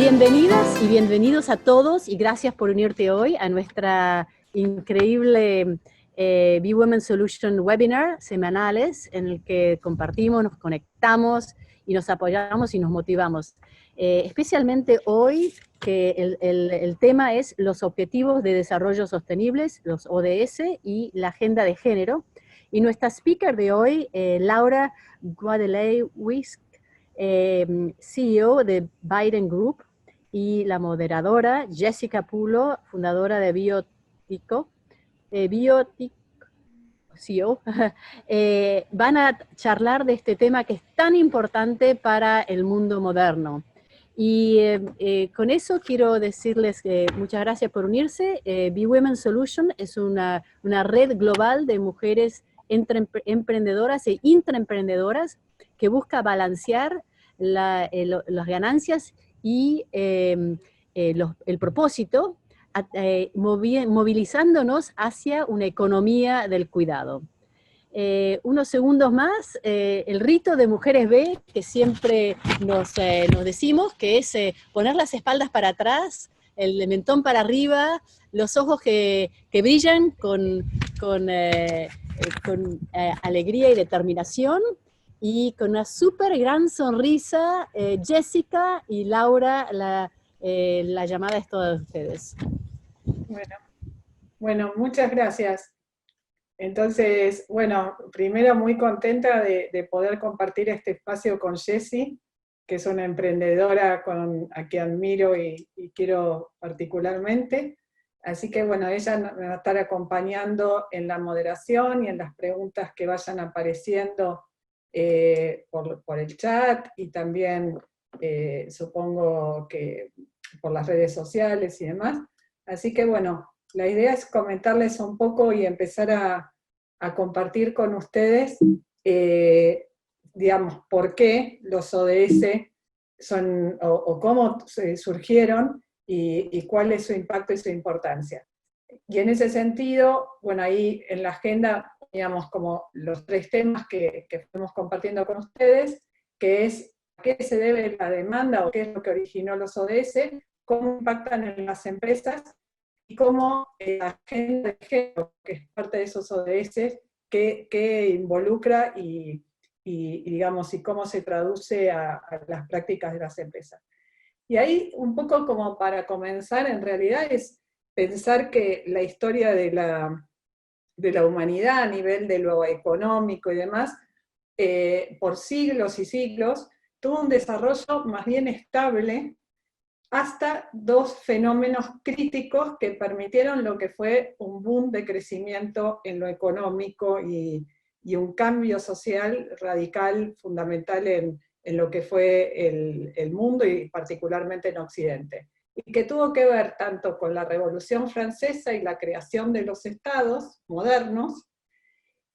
Bienvenidas y bienvenidos a todos y gracias por unirte hoy a nuestra increíble Be Women Solution webinar semanales en el que compartimos, nos conectamos y nos apoyamos y nos motivamos. Especialmente hoy que el tema es los Objetivos de Desarrollo Sostenibles, los ODS y la Agenda de Género. Y nuestra speaker de hoy, Laura Guadeley-Wisk, CEO de Biden Group, y la moderadora Jessica Pulo, fundadora de Biotico, CEO, van a charlar de este tema que es tan importante para el mundo moderno. Y con eso quiero decirles muchas gracias por unirse. Be Women Solution es una red global de mujeres emprendedoras e intraemprendedoras que busca balancear las ganancias y el propósito, movilizándonos hacia una economía del cuidado. Unos segundos más, el rito de Mujeres B, que siempre nos decimos, que es poner las espaldas para atrás, el mentón para arriba, los ojos que brillan con alegría y determinación, y con una súper gran sonrisa, Jessica y Laura, la llamada es toda de ustedes. Bueno, muchas gracias. Entonces, bueno, primero muy contenta de poder compartir este espacio con Jessie, que es una emprendedora a quien admiro y quiero particularmente. Así que bueno, ella me va a estar acompañando en la moderación y en las preguntas que vayan apareciendo por el chat, y también supongo que por las redes sociales y demás. Así que bueno, la idea es comentarles un poco y empezar a compartir con ustedes, digamos, por qué los ODS son, o cómo surgieron, y cuál es su impacto y su importancia. Y en ese sentido, bueno, ahí en la agenda teníamos como los 3 temas que fuimos compartiendo con ustedes, que es a qué se debe la demanda o qué es lo que originó los ODS, cómo impactan en las empresas, y cómo la agenda de género, que es parte de esos ODS, que involucra y digamos, y cómo se traduce a las prácticas de las empresas. Y ahí, un poco como para comenzar, en realidad es pensar que la historia de la humanidad a nivel de lo económico y demás, por siglos y siglos, tuvo un desarrollo más bien estable, hasta 2 fenómenos críticos que permitieron lo que fue un boom de crecimiento en lo económico y un cambio social radical, fundamental en lo que fue el mundo y particularmente en Occidente. Y que tuvo que ver tanto con la Revolución Francesa y la creación de los estados modernos,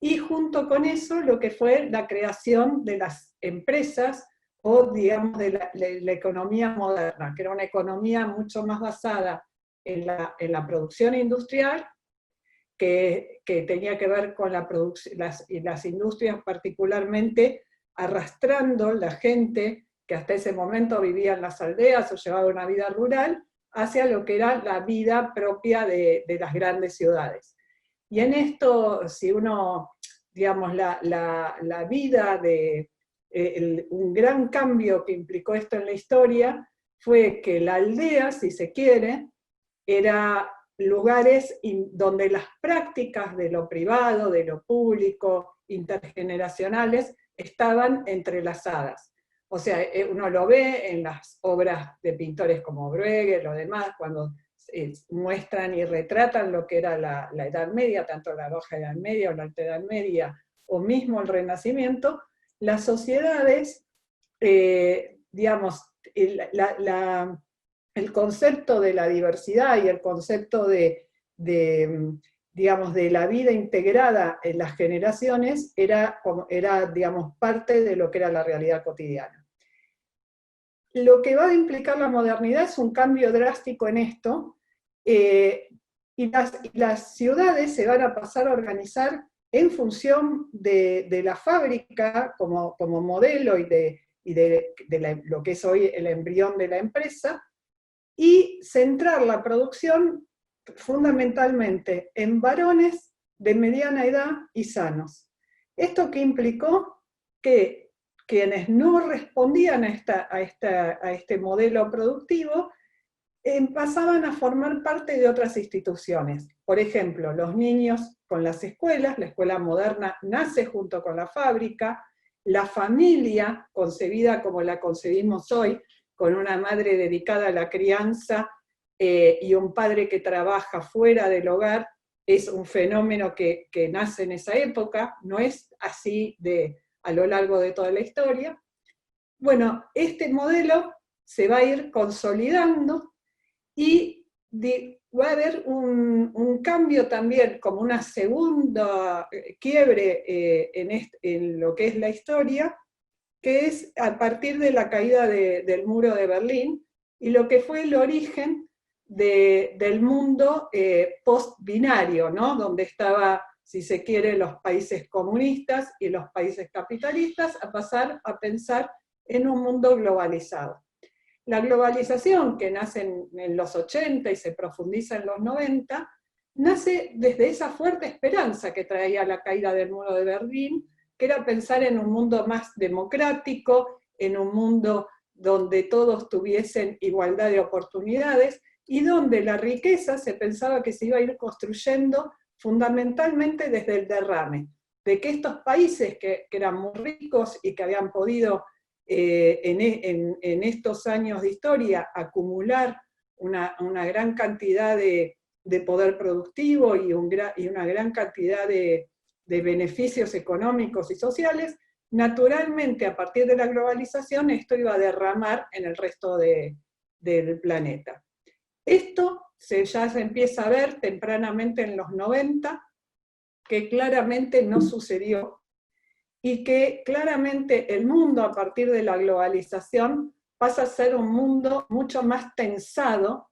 y junto con eso lo que fue la creación de las empresas, o digamos de la economía moderna, que era una economía mucho más basada en la producción industrial, que tenía que ver con las industrias particularmente arrastrando la gente que hasta ese momento vivía en las aldeas o llevaba una vida rural, hacia lo que era la vida propia de las grandes ciudades. Y en esto, si uno, digamos, la vida de un gran cambio que implicó esto en la historia, fue que la aldea, si se quiere, era lugares donde las prácticas de lo privado, de lo público, intergeneracionales, estaban entrelazadas. O sea, uno lo ve en las obras de pintores como Bruegel o demás, cuando muestran y retratan lo que era la Edad Media, tanto la Baja Edad Media o la Alta Edad Media, o mismo el Renacimiento. Las sociedades, digamos, el concepto de la diversidad y el concepto digamos, de la vida integrada en las generaciones era, digamos, parte de lo que era la realidad cotidiana. Lo que va a implicar la modernidad es un cambio drástico en esto, y las ciudades se van a pasar a organizar en función de la fábrica como modelo y de lo que es hoy el embrión de la empresa, y centrar la producción fundamentalmente en varones de mediana edad y sanos. ¿Esto qué implicó? Que quienes no respondían a este modelo productivo pasaban a formar parte de otras instituciones. Por ejemplo, los niños con las escuelas, la escuela moderna nace junto con la fábrica, la familia, concebida como la concebimos hoy, con una madre dedicada a la crianza y un padre que trabaja fuera del hogar, es un fenómeno que nace en esa época, no es así a lo largo de toda la historia. Bueno, este modelo se va a ir consolidando y va a haber un cambio también, como una segunda quiebre en lo que es la historia, que es a partir de la caída del muro de Berlín, y lo que fue el origen del mundo post-binario, ¿no? Donde estaba, si se quiere, los países comunistas y los países capitalistas, a pasar a pensar en un mundo globalizado. La globalización, que nace en los 80 y se profundiza en los 90, nace desde esa fuerte esperanza que traía la caída del muro de Berlín, que era pensar en un mundo más democrático, en un mundo donde todos tuviesen igualdad de oportunidades, y donde la riqueza se pensaba que se iba a ir construyendo fundamentalmente desde el derrame, de que estos países que eran muy ricos y que habían podido en estos años de historia acumular una gran cantidad de poder productivo y una gran cantidad de beneficios económicos y sociales, naturalmente a partir de la globalización esto iba a derramar en el resto del planeta. Esto ya se empieza a ver tempranamente en los 90, que claramente no sucedió, y que claramente el mundo a partir de la globalización pasa a ser un mundo mucho más tensado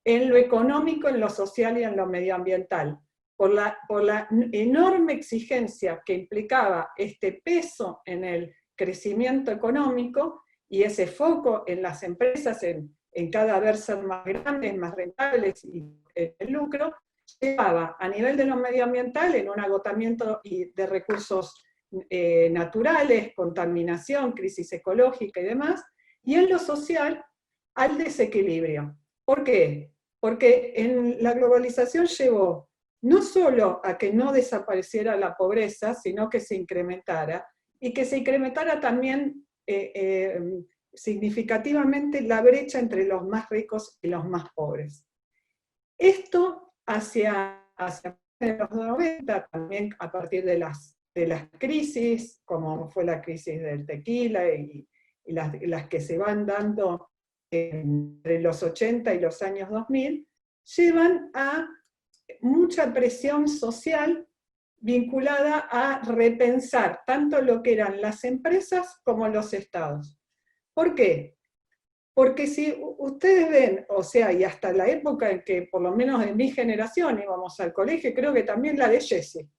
en lo económico, en lo social y en lo medioambiental, por la enorme exigencia que implicaba este peso en el crecimiento económico y ese foco en las empresas en cada vez ser más grandes, más rentables y el lucro, llevaba a nivel de lo medioambiental en un agotamiento de recursos naturales, contaminación, crisis ecológica y demás, y en lo social al desequilibrio. ¿Por qué? Porque en la globalización llevó no solo a que no desapareciera la pobreza, sino que se incrementara, y que se incrementara también significativamente la brecha entre los más ricos y los más pobres. Esto hacia los 90, también a partir de las crisis, como fue la crisis del tequila y las que se van dando entre los 80 y los años 2000, llevan a mucha presión social vinculada a repensar tanto lo que eran las empresas como los estados. ¿Por qué? Porque si ustedes ven, o sea, y hasta la época en que por lo menos en mi generación íbamos al colegio, creo que también la de Jessie,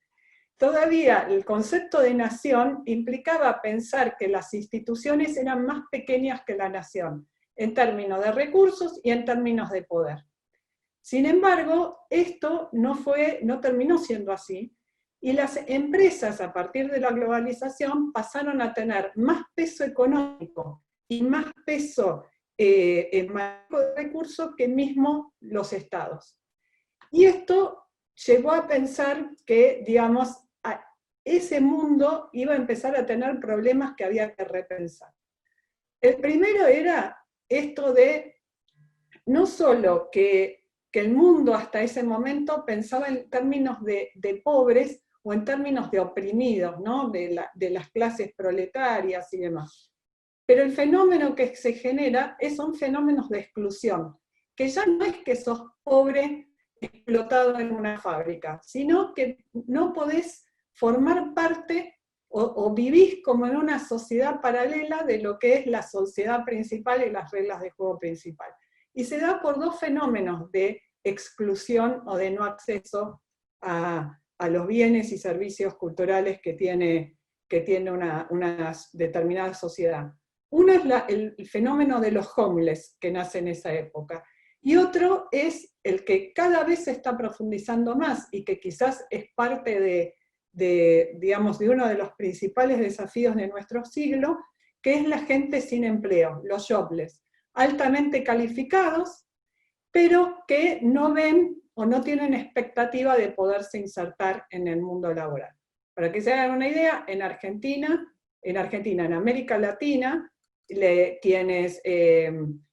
todavía el concepto de nación implicaba pensar que las instituciones eran más pequeñas que la nación, en términos de recursos y en términos de poder. Sin embargo, esto no terminó siendo así, y las empresas a partir de la globalización pasaron a tener más peso económico y más peso en manejo de recursos que mismo los estados. Y esto llevó a pensar que, digamos, ese mundo iba a empezar a tener problemas que había que repensar. El primero era esto de no solo que el mundo hasta ese momento pensaba en términos de pobres o en términos de oprimidos, ¿no? de las clases proletarias y demás. Pero el fenómeno que se genera son fenómenos de exclusión, que ya no es que sos pobre explotado en una fábrica, sino que no podés formar parte o vivís como en una sociedad paralela de lo que es la sociedad principal y las reglas de juego principal. Y se da por dos fenómenos de exclusión o de no acceso a los bienes y servicios culturales que tiene una determinada sociedad. Uno es el fenómeno de los homeless que nace en esa época. Y otro es el que cada vez se está profundizando más y que quizás es parte digamos, de uno de los principales desafíos de nuestro siglo, que es la gente sin empleo, los jobless, altamente calificados, pero que no ven o no tienen expectativa de poderse insertar en el mundo laboral. Para que se hagan una idea, en Argentina, en América Latina, quienes,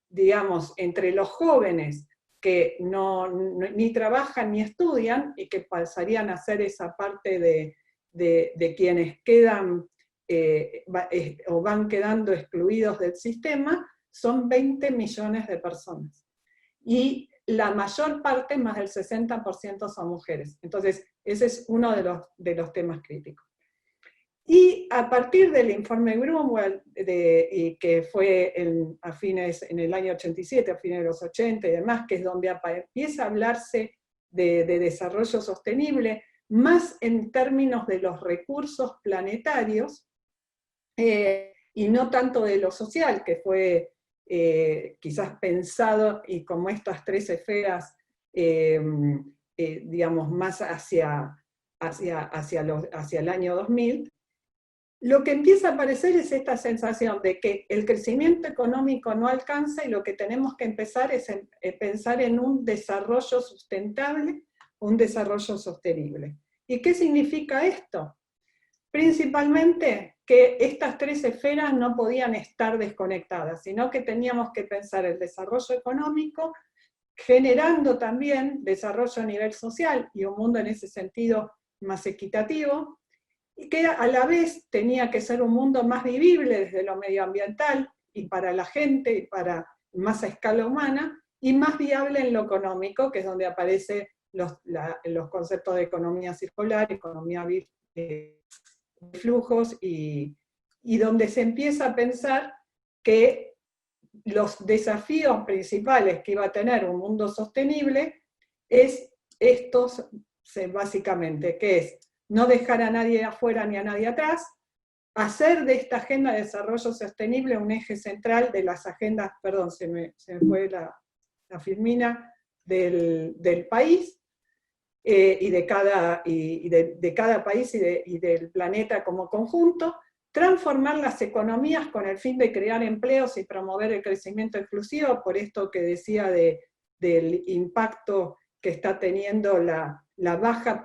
digamos, entre los jóvenes que ni trabajan ni estudian y que pasarían a ser esa parte de quienes quedan o van quedando excluidos del sistema, son 20 millones de personas. Y la mayor parte, más del 60%, son mujeres. Entonces, ese es uno de los temas críticos. Y a partir del informe Grunwald, que fue en el año 87, a fines de los 80 y demás, que es donde empieza a hablarse de desarrollo sostenible, más en términos de los recursos planetarios, y no tanto de lo social, que fue quizás pensado, y como estas tres esferas, digamos, más hacia el año 2000, lo que empieza a aparecer es esta sensación de que el crecimiento económico no alcanza y lo que tenemos que empezar es pensar en un desarrollo sustentable, un desarrollo sostenible. ¿Y qué significa esto? Principalmente que estas tres esferas no podían estar desconectadas, sino que teníamos que pensar el desarrollo económico, generando también desarrollo a nivel social y un mundo en ese sentido más equitativo, y que a la vez tenía que ser un mundo más vivible desde lo medioambiental y para la gente, y para más a escala humana, y más viable en lo económico, que es donde aparecen los conceptos de economía circular, economía de flujos, y donde se empieza a pensar que los desafíos principales que iba a tener un mundo sostenible es estos, básicamente, que es no dejar a nadie afuera ni a nadie atrás, hacer de esta agenda de desarrollo sostenible un eje central de las agendas, perdón, se me fue la filmina, del país, y de cada país y del planeta como conjunto, transformar las economías con el fin de crear empleos y promover el crecimiento exclusivo, por esto que decía del impacto que está teniendo la baja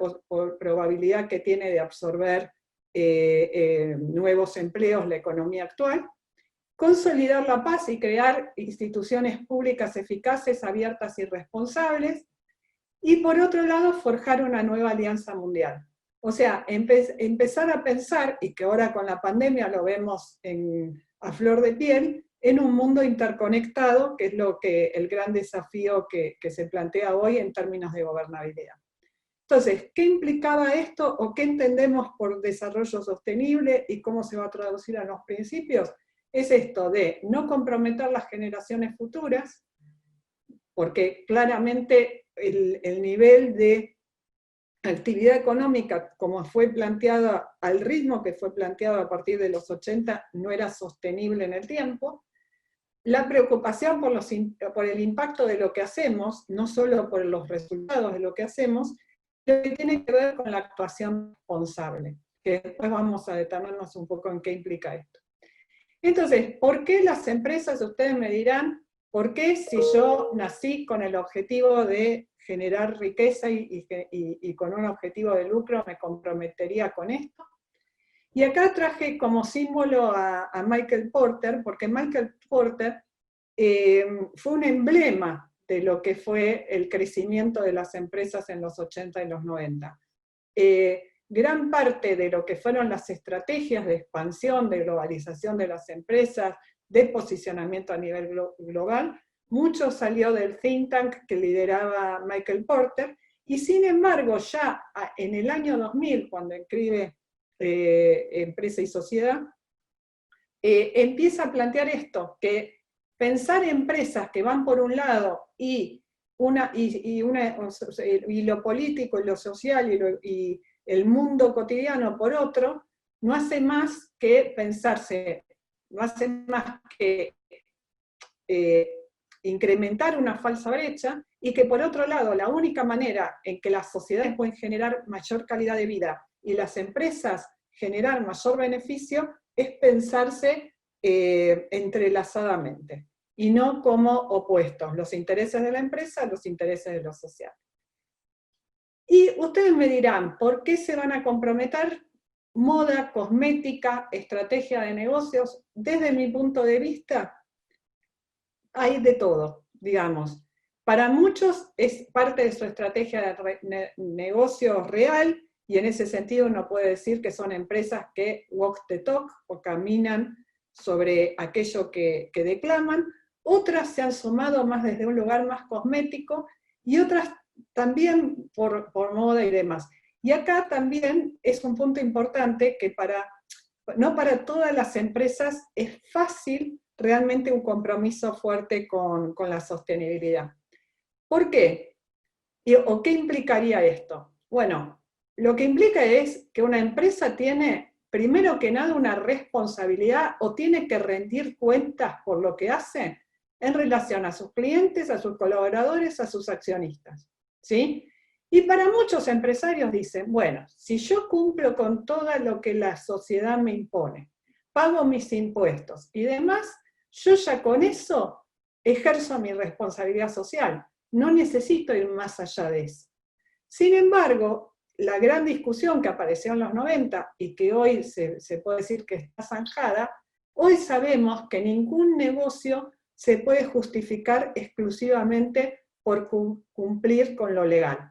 probabilidad que tiene de absorber nuevos empleos la economía actual, consolidar la paz y crear instituciones públicas eficaces, abiertas y responsables, y por otro lado forjar una nueva alianza mundial. O sea, empezar a pensar, y que ahora con la pandemia lo vemos a flor de piel, en un mundo interconectado, que es el gran desafío que se plantea hoy en términos de gobernabilidad. Entonces, ¿qué implicaba esto o qué entendemos por desarrollo sostenible y cómo se va a traducir a los principios? Es esto de no comprometer las generaciones futuras, porque claramente el nivel de actividad económica, como fue planteada, al ritmo que fue planteado a partir de los 80, no era sostenible en el tiempo. La preocupación por el impacto de lo que hacemos, no solo por los resultados de lo que hacemos, lo que tiene que ver con la actuación responsable, que después vamos a detenernos un poco en qué implica esto. Entonces, ¿por qué las empresas? Ustedes me dirán, ¿por qué si yo nací con el objetivo de generar riqueza y con un objetivo de lucro me comprometería con esto? Y acá traje como símbolo a Michael Porter, porque Michael Porter fue un emblema de lo que fue el crecimiento de las empresas en los 80 y los 90. Gran parte de lo que fueron las estrategias de expansión, de globalización de las empresas, de posicionamiento a nivel global, mucho salió del think tank que lideraba Michael Porter, y sin embargo ya en el año 2000, cuando escribe Empresa y Sociedad, empieza a plantear esto, que pensar empresas que van por un lado y lo político y lo social y el mundo cotidiano por otro, no hace más que pensarse, no hace más que incrementar una falsa brecha, y que por otro lado, la única manera en que las sociedades pueden generar mayor calidad de vida y las empresas generar mayor beneficio es pensarse entrelazadamente, y no como opuestos, los intereses de la empresa, los intereses de lo social. Y ustedes me dirán, ¿por qué se van a comprometer? Moda, cosmética, estrategia de negocios. Desde mi punto de vista, hay de todo, digamos. Para muchos es parte de su estrategia de negocio real, y en ese sentido uno puede decir que son empresas que walk the talk, o caminan sobre aquello que declaman. Otras se han sumado más desde un lugar más cosmético, y otras también por moda y demás. Y acá también es un punto importante que no para todas las empresas es fácil realmente un compromiso fuerte con la sostenibilidad. ¿Por qué? ¿O qué implicaría esto? Bueno, lo que implica es que una empresa tiene, primero que nada, una responsabilidad, o tiene que rendir cuentas por lo que hace en relación a sus clientes, a sus colaboradores, a sus accionistas, ¿sí? Y para muchos empresarios dicen, bueno, si yo cumplo con todo lo que la sociedad me impone, pago mis impuestos y demás, yo ya con eso ejerzo mi responsabilidad social, no necesito ir más allá de eso. Sin embargo, la gran discusión que apareció en los 90 y que hoy se puede decir que está zanjada, hoy sabemos que ningún negocio se puede justificar exclusivamente por cumplir con lo legal.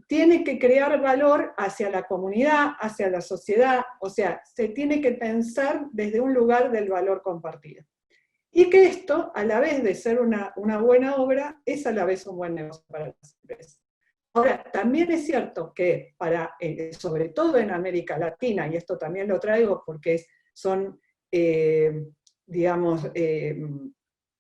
Tiene que crear valor hacia la comunidad, hacia la sociedad, o sea, se tiene que pensar desde un lugar del valor compartido. Y que esto, a la vez de ser una buena obra, es a la vez un buen negocio para las empresas. Ahora, también es cierto que sobre todo en América Latina, y esto también lo traigo porque son, digamos,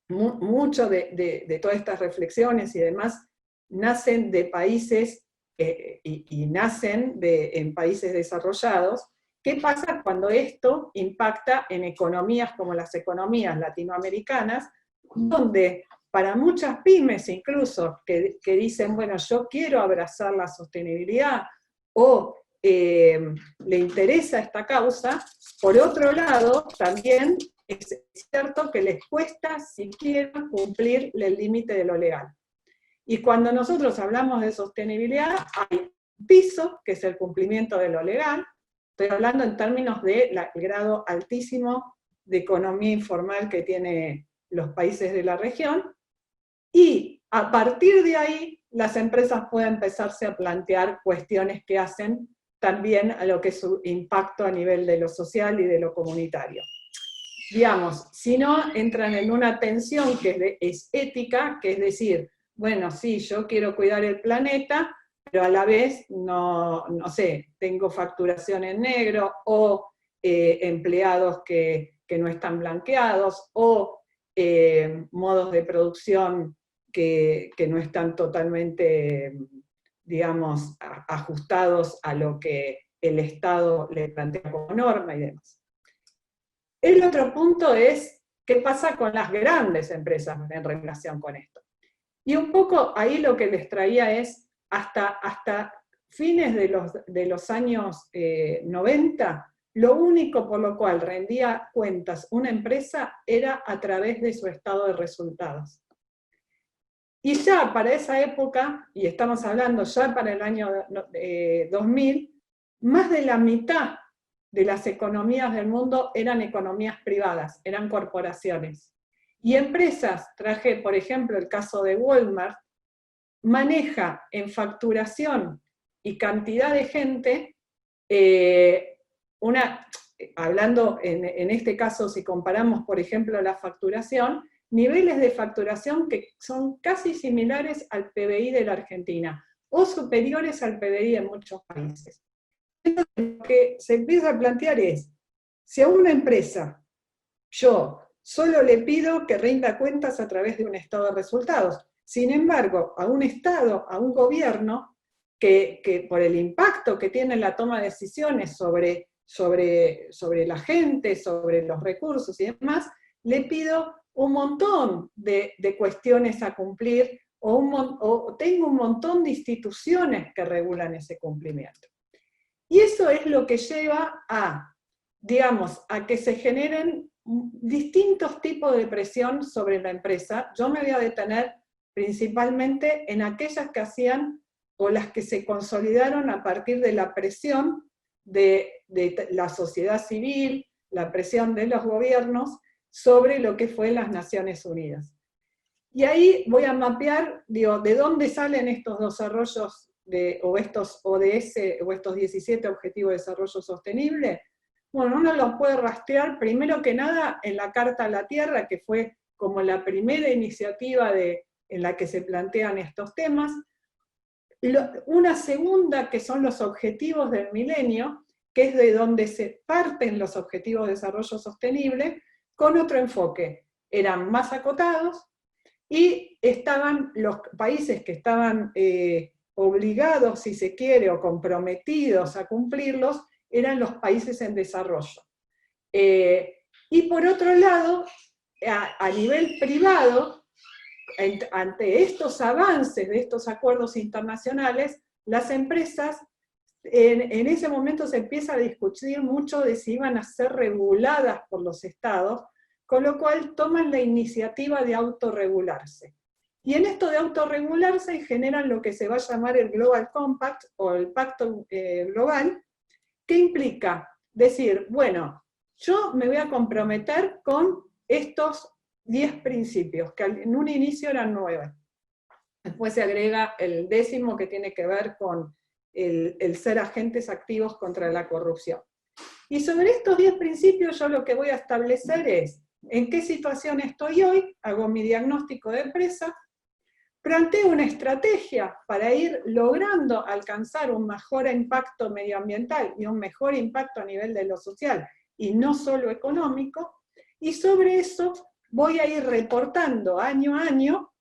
mucho de todas estas reflexiones y demás, nacen de países y nacen en países desarrollados. ¿Qué pasa cuando esto impacta en economías como las economías latinoamericanas, donde para muchas pymes incluso, que dicen, bueno, yo quiero abrazar la sostenibilidad, o le interesa esta causa, por otro lado, también es cierto que les cuesta siquiera cumplir el límite de lo legal. Y cuando nosotros hablamos de sostenibilidad, hay un piso, que es el cumplimiento de lo legal. Estoy hablando en términos del grado altísimo de economía informal que tienen los países de la región, y a partir de ahí las empresas pueden empezarse a plantear cuestiones que hacen también a lo que es su impacto a nivel de lo social y de lo comunitario. Digamos, si no, entran en una tensión que es ética, que es decir, bueno, sí, yo quiero cuidar el planeta, pero a la vez, no sé, tengo facturación en negro, o empleados que no están blanqueados, o modos de producción que no están totalmente, digamos, ajustados a lo que el Estado le plantea como norma y demás. El otro punto es, ¿qué pasa con las grandes empresas en relación con esto? Y un poco ahí lo que les traía es, hasta fines de los años 90, lo único por lo cual rendía cuentas una empresa era a través de su estado de resultados. Y ya para esa época, y estamos hablando ya para el año 2000, más de la mitad de las economías del mundo eran economías privadas, eran corporaciones. Y empresas, traje por ejemplo el caso de Walmart, maneja en facturación y cantidad de gente, hablando en este caso, si comparamos por ejemplo la facturación, niveles de facturación que son casi similares al PBI de la Argentina, o superiores al PBI de muchos países. Entonces, lo que se empieza a plantear es, si a una empresa yo solo le pido que rinda cuentas a través de un estado de resultados, sin embargo, a un Estado, a un gobierno, que por el impacto que tiene la toma de decisiones sobre la gente, sobre los recursos y demás, le pido un montón de cuestiones a cumplir, o tengo un montón de instituciones que regulan ese cumplimiento. Y eso es lo que lleva a, digamos, a que se generen distintos tipos de presión sobre la empresa. Yo me voy a detener principalmente en aquellas que hacían, o las que se consolidaron a partir de la presión de la sociedad civil, la presión de los gobiernos, sobre lo que fue las Naciones Unidas. Y ahí voy a mapear, digo, de dónde salen estos desarrollos, o estos ODS, o estos 17 Objetivos de Desarrollo Sostenible. Bueno, uno los puede rastrear, primero que nada, en la Carta a la Tierra, que fue como la primera iniciativa en la que se plantean estos temas. Una segunda, que son los Objetivos del Milenio, que es de donde se parten los Objetivos de Desarrollo Sostenible, con otro enfoque. Eran más acotados, y estaban los países que estaban obligados, si se quiere, o comprometidos a cumplirlos, eran los países en desarrollo. Y por otro lado, a nivel privado, ante estos avances de estos acuerdos internacionales, las empresas, en ese momento se empieza a discutir mucho de si iban a ser reguladas por los estados, con lo cual toman la iniciativa de autorregularse. Y en esto de autorregularse generan lo que se va a llamar el Global Compact, o el Pacto Global, que implica decir, bueno, yo me voy a comprometer con estos 10 principios, que en un inicio eran 9. Después se agrega el 10º, que tiene que ver con el ser agentes activos contra la corrupción. Y sobre estos 10 principios yo lo que voy a establecer es en qué situación estoy hoy, hago mi diagnóstico de empresa, planteo una estrategia para ir logrando alcanzar un mejor impacto medioambiental y un mejor impacto a nivel de lo social, y no solo económico, y sobre eso voy a ir reportando año a año,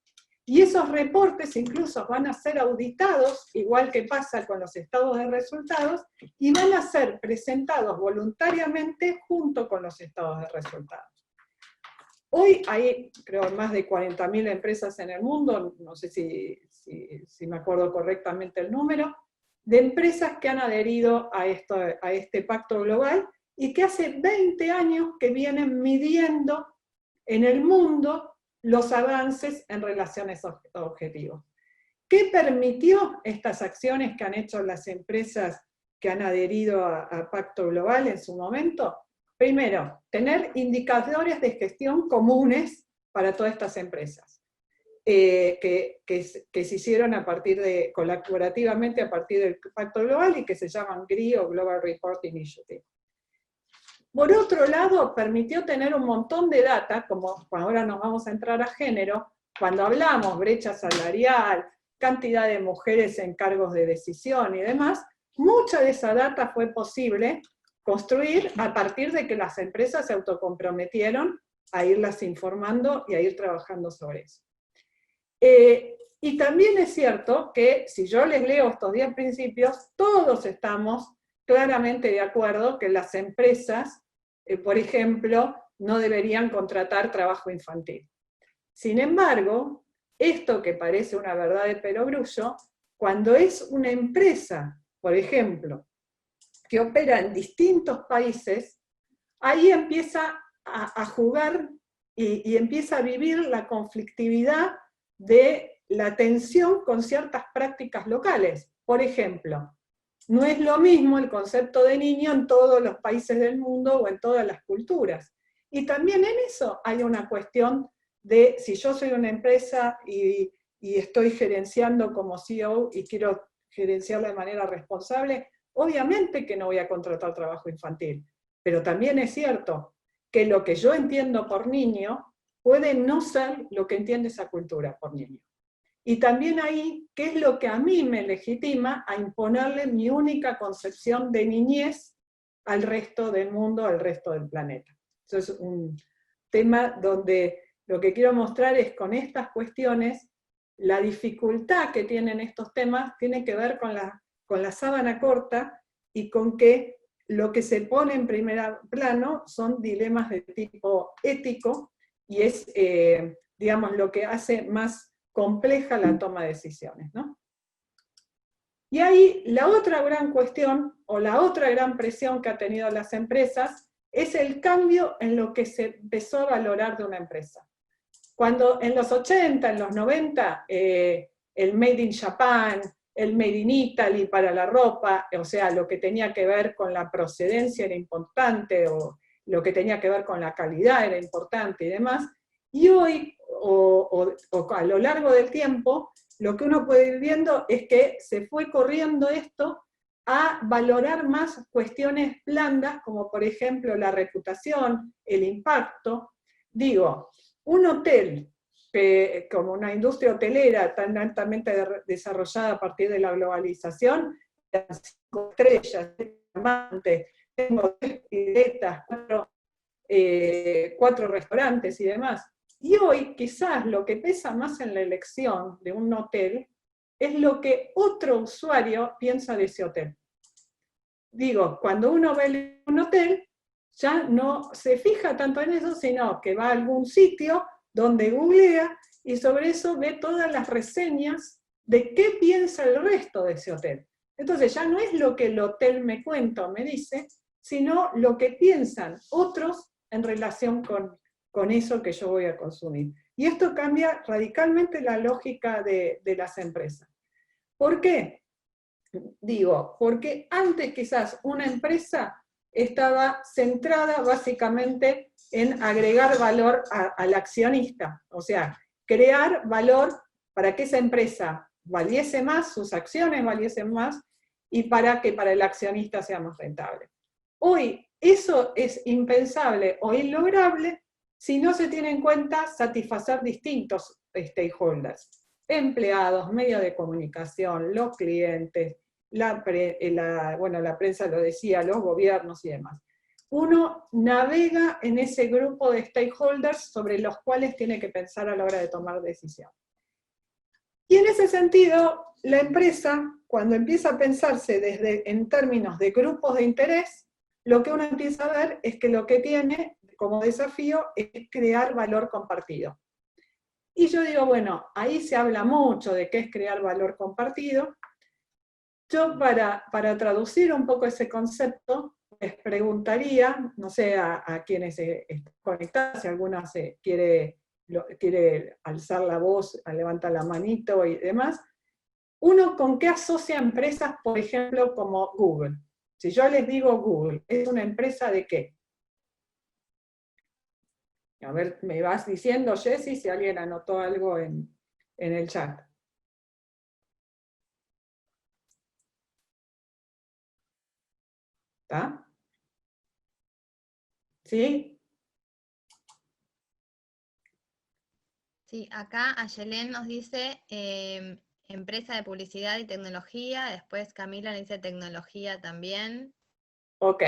y esos reportes incluso van a ser auditados, igual que pasa con los estados de resultados, y van a ser presentados voluntariamente junto con los estados de resultados. Hoy hay, creo, más de 40.000 empresas en el mundo, no sé si me acuerdo correctamente el número, de empresas que han adherido a este pacto global, y que hace 20 años que vienen midiendo en el mundo los avances en relación a esos objetivos. ¿Qué permitió estas acciones que han hecho las empresas que han adherido a Pacto Global en su momento? Primero, tener indicadores de gestión comunes para todas estas empresas, que se hicieron colaborativamente a partir del Pacto Global, y que se llaman GRI, o Global Report Initiative. Por otro lado, permitió tener un montón de data, como ahora nos vamos a entrar a género, cuando hablamos brecha salarial, cantidad de mujeres en cargos de decisión y demás, mucha de esa data fue posible construir a partir de que las empresas se autocomprometieron a irlas informando y a ir trabajando sobre eso. Y también es cierto que si yo les leo estos 10 principios, todos estamos claramente de acuerdo que las empresas, por ejemplo, no deberían contratar trabajo infantil. Sin embargo, esto que parece una verdad de perogrullo, cuando es una empresa, por ejemplo, que opera en distintos países, ahí empieza a jugar y empieza a vivir la conflictividad de la tensión con ciertas prácticas locales. Por ejemplo, no es lo mismo el concepto de niño en todos los países del mundo o en todas las culturas. Y también en eso hay una cuestión de, si yo soy una empresa y estoy gerenciando como CEO y quiero gerenciarlo de manera responsable, obviamente que no voy a contratar trabajo infantil. Pero también es cierto que lo que yo entiendo por niño puede no ser lo que entiende esa cultura por niño. Y también ahí, ¿qué es lo que a mí me legitima a imponerle mi única concepción de niñez al resto del mundo, al resto del planeta? Eso es un tema donde lo que quiero mostrar es, con estas cuestiones, la dificultad que tienen estos temas tiene que ver con la sábana corta, y con que lo que se pone en primer plano son dilemas de tipo ético, y es, digamos, lo que hace más compleja la toma de decisiones, ¿no? Y ahí la otra gran cuestión, o la otra gran presión que ha tenido las empresas, es el cambio en lo que se empezó a valorar de una empresa. Cuando en los 80, en los 90, el Made in Japan, el Made in Italy para la ropa, o sea, lo que tenía que ver con la procedencia era importante, o lo que tenía que ver con la calidad era importante y demás, y hoy, o a lo largo del tiempo, lo que uno puede ir viendo es que se fue corriendo esto a valorar más cuestiones blandas, como por ejemplo la reputación, el impacto. Digo, un hotel, como una industria hotelera tan altamente desarrollada a partir de la globalización, 5 estrellas, diamantes, tengo 3 piletas, 4 restaurantes y demás. Y hoy quizás lo que pesa más en la elección de un hotel es lo que otro usuario piensa de ese hotel. Digo, cuando uno ve un hotel, ya no se fija tanto en eso, sino que va a algún sitio donde googlea y sobre eso ve todas las reseñas de qué piensa el resto de ese hotel. Entonces ya no es lo que el hotel me cuenta o me dice, sino lo que piensan otros en relación con eso que yo voy a consumir. Y esto cambia radicalmente la lógica de las empresas. ¿Por qué? Digo, porque antes quizás una empresa estaba centrada básicamente en agregar valor al accionista, o sea, crear valor para que esa empresa valiese más, sus acciones valiesen más, y para que para el accionista sea más rentable. Hoy eso es impensable o inlograble si no se tiene en cuenta satisfacer distintos stakeholders, empleados, medios de comunicación, los clientes, la prensa lo decía, los gobiernos y demás. Uno navega en ese grupo de stakeholders sobre los cuales tiene que pensar a la hora de tomar decisión. Y en ese sentido, la empresa, cuando empieza a pensarse en términos de grupos de interés, lo que uno empieza a ver es que lo que tiene como desafío es crear valor compartido. Y yo digo, bueno, ahí se habla mucho de qué es crear valor compartido. Yo para traducir un poco ese concepto, les preguntaría, no sé, a quienes están conectados, si alguna quiere alzar la voz, levanta la manito y demás, uno con qué asocia empresas, por ejemplo, como Google. Si yo les digo Google, ¿es una empresa de qué? A ver, me vas diciendo, Jessy, si alguien anotó algo en el chat. ¿Está? ¿Sí? Sí, acá Ayelén nos dice empresa de publicidad y tecnología, después Camila le dice tecnología también. Ok,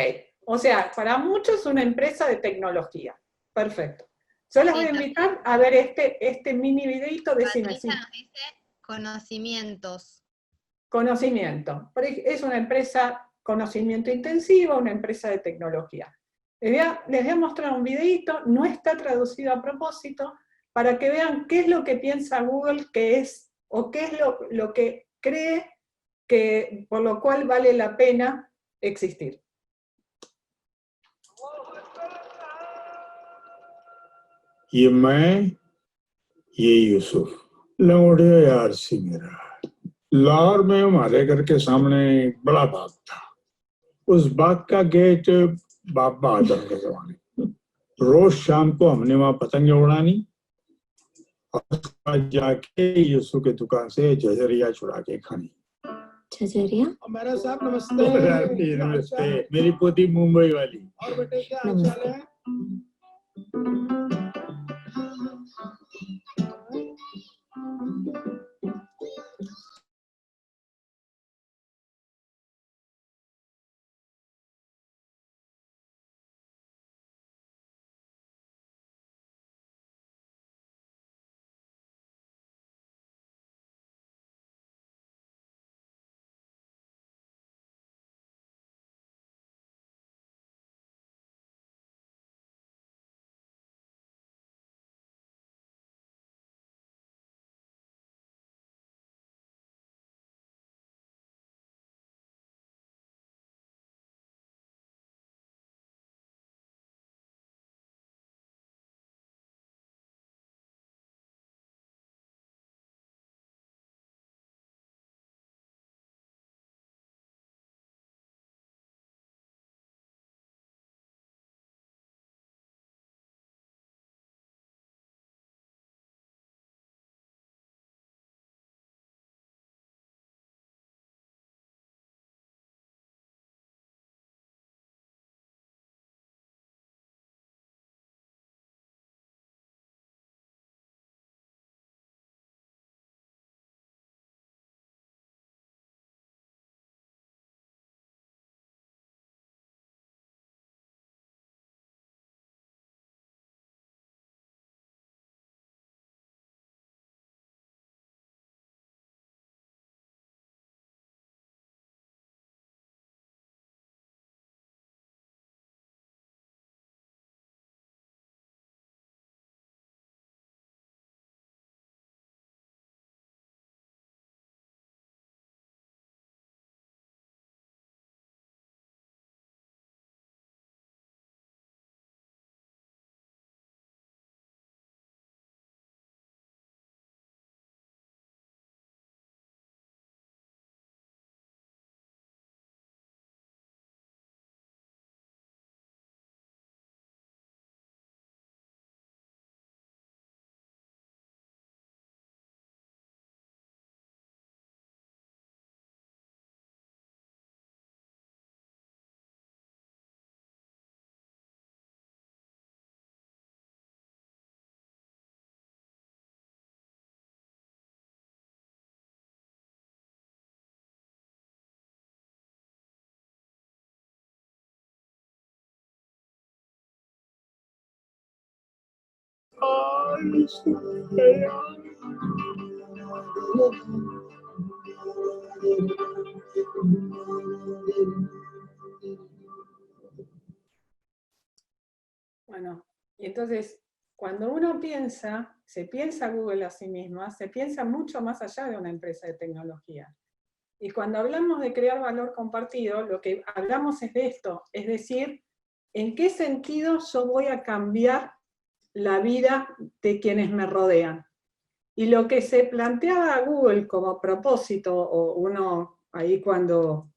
o sea, para muchos es una empresa de tecnología. Perfecto. Yo les voy a invitar a ver este mini videito, decime Patricia sí. nos dice conocimientos. Conocimiento. Es una empresa conocimiento intensivo, una empresa de tecnología. Les voy a mostrar un videito, no está traducido a propósito, para que vean qué es lo que piensa Google que es, o qué es lo que cree que por lo cual vale la pena existir. ये मैं ये यूसुफ लौड़े यार सी मेरा लाहौर में हमारे घर के सामने एक बड़ा बाग था। उस बाग का गेट बाप बहादुर के जमाने। रोज शाम को हमने वहां पतंगे उड़ानी और जाके यूसुफ की दुकान से जजरिया चुरा के खानी। जजरिया? हमारा साहब नमस्ते। नमस्ते। मेरी पोती मुंबई वाली। और बेटे क्या हाल चाल है? Bueno, y entonces, cuando uno piensa, se piensa Google a sí misma, se piensa mucho más allá de una empresa de tecnología. Y cuando hablamos de crear valor compartido, lo que hablamos es de esto, es decir, ¿en qué sentido yo voy a cambiar la vida de quienes me rodean? Y lo que se planteaba Google como propósito, o uno ahí cuando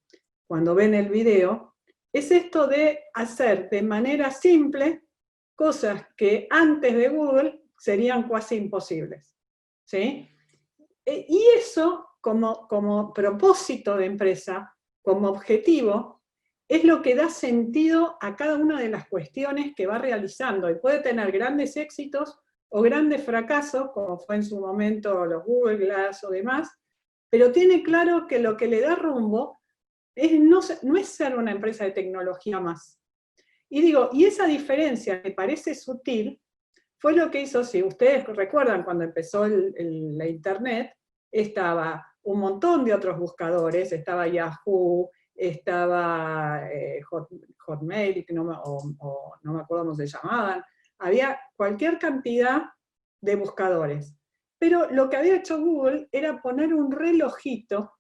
ven el video, es esto de hacer de manera simple cosas que antes de Google serían casi imposibles. ¿Sí? Y eso, como propósito de empresa, como objetivo, es lo que da sentido a cada una de las cuestiones que va realizando. Y puede tener grandes éxitos o grandes fracasos, como fue en su momento los Google Glass o demás, pero tiene claro que lo que le da rumbo no es ser una empresa de tecnología más. Y digo, y esa diferencia que parece sutil, fue lo que hizo, si ustedes recuerdan, cuando empezó la Internet, estaba un montón de otros buscadores, estaba Yahoo, estaba Hotmail, no me acuerdo cómo se llamaban, había cualquier cantidad de buscadores. Pero lo que había hecho Google era poner un relojito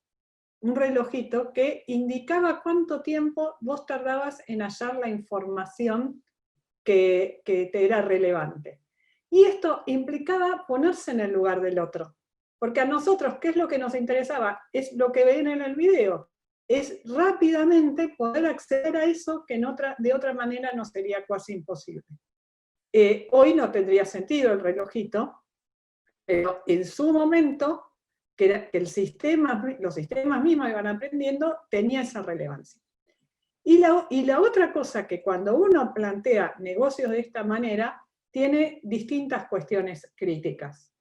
que indicaba cuánto tiempo vos tardabas en hallar la información que te era relevante. Y esto implicaba ponerse en el lugar del otro. Porque a nosotros, ¿qué es lo que nos interesaba? Es lo que ven en el video. Es rápidamente poder acceder a eso que de otra manera nos sería casi imposible. Hoy no tendría sentido el relojito, pero en su momento, que los sistemas mismos iban aprendiendo, tenía esa relevancia. Y la otra cosa que cuando uno plantea negocios de esta manera, tiene distintas cuestiones críticas.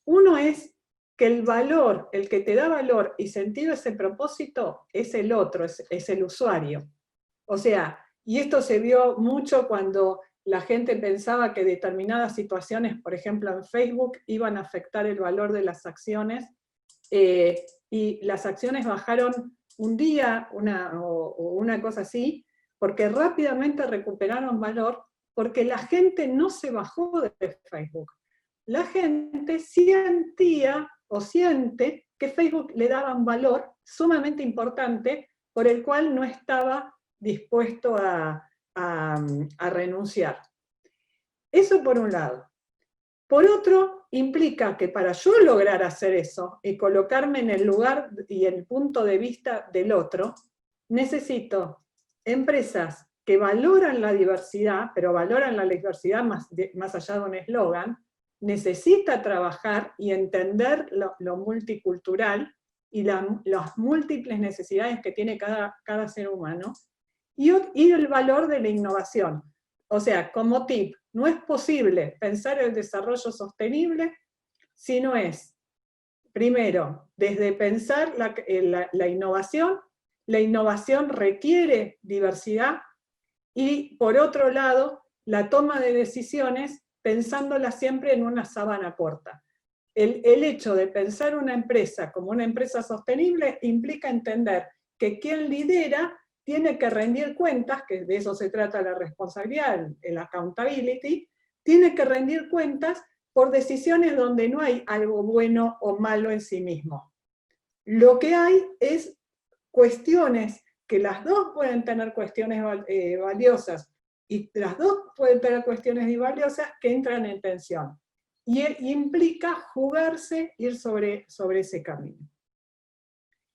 Uno es que el que te da valor y sentido a ese propósito, es el otro, es el usuario. O sea, y esto se vio mucho cuando la gente pensaba que determinadas situaciones, por ejemplo en Facebook, iban a afectar el valor de las acciones, y las acciones bajaron un día o una cosa así, porque rápidamente recuperaron valor, porque la gente no se bajó de Facebook. La gente sentía o siente que Facebook le daba un valor sumamente importante por el cual no estaba dispuesto a renunciar. Eso por un lado. Por otro, implica que para yo lograr hacer eso y colocarme en el lugar y el punto de vista del otro, necesito empresas que valoran la diversidad, pero valoran la diversidad más allá de un eslogan, necesita trabajar y entender lo multicultural y las múltiples necesidades que tiene cada ser humano, y el valor de la innovación. O sea, como tip, no es posible pensar el desarrollo sostenible si no es, primero, desde pensar la innovación requiere diversidad, y por otro lado, la toma de decisiones pensándola siempre en una sábana corta. El hecho de pensar una empresa como una empresa sostenible implica entender que quien lidera tiene que rendir cuentas, que de eso se trata la responsabilidad, el accountability, tiene que rendir cuentas por decisiones donde no hay algo bueno o malo en sí mismo. Lo que hay es cuestiones que las dos pueden tener cuestiones valiosas, y las dos pueden tener cuestiones valiosas que entran en tensión. Y implica jugarse, ir sobre ese camino.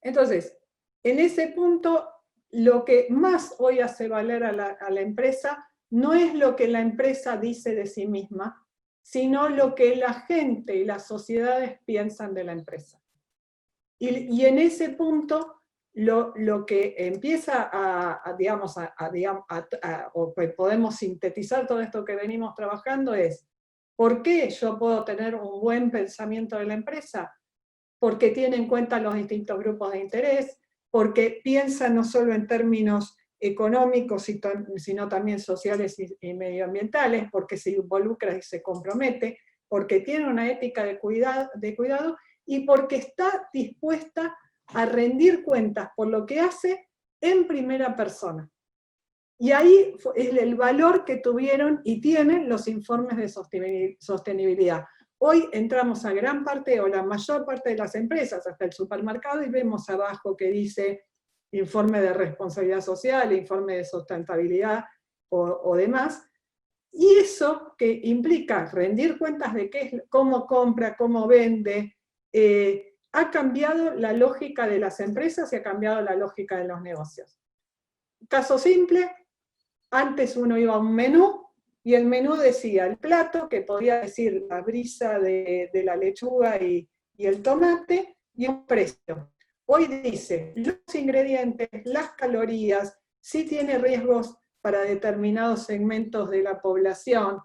Entonces, en ese punto, lo que más hoy hace valer a la empresa no es lo que la empresa dice de sí misma, sino lo que la gente y las sociedades piensan de la empresa. Y en ese punto, lo que empieza o que podemos sintetizar todo esto que venimos trabajando es, ¿por qué yo puedo tener un buen pensamiento de la empresa? Porque tiene en cuenta los distintos grupos de interés, porque piensa no solo en términos económicos, sino también sociales y medioambientales, porque se involucra y se compromete, porque tiene una ética de cuidado y porque está dispuesta a rendir cuentas por lo que hace en primera persona. Y ahí es el valor que tuvieron y tienen los informes de sostenibilidad. Hoy entramos a gran parte o la mayor parte de las empresas, hasta el supermercado, y vemos abajo que dice informe de responsabilidad social, informe de sustentabilidad o demás. Y eso que implica rendir cuentas de cómo compra, cómo vende, ha cambiado la lógica de las empresas y ha cambiado la lógica de los negocios. Caso simple, antes uno iba a un menú, y el menú decía el plato, que podía decir la brisa de la lechuga y el tomate, y un precio. Hoy dice los ingredientes, las calorías, si tiene riesgos para determinados segmentos de la población,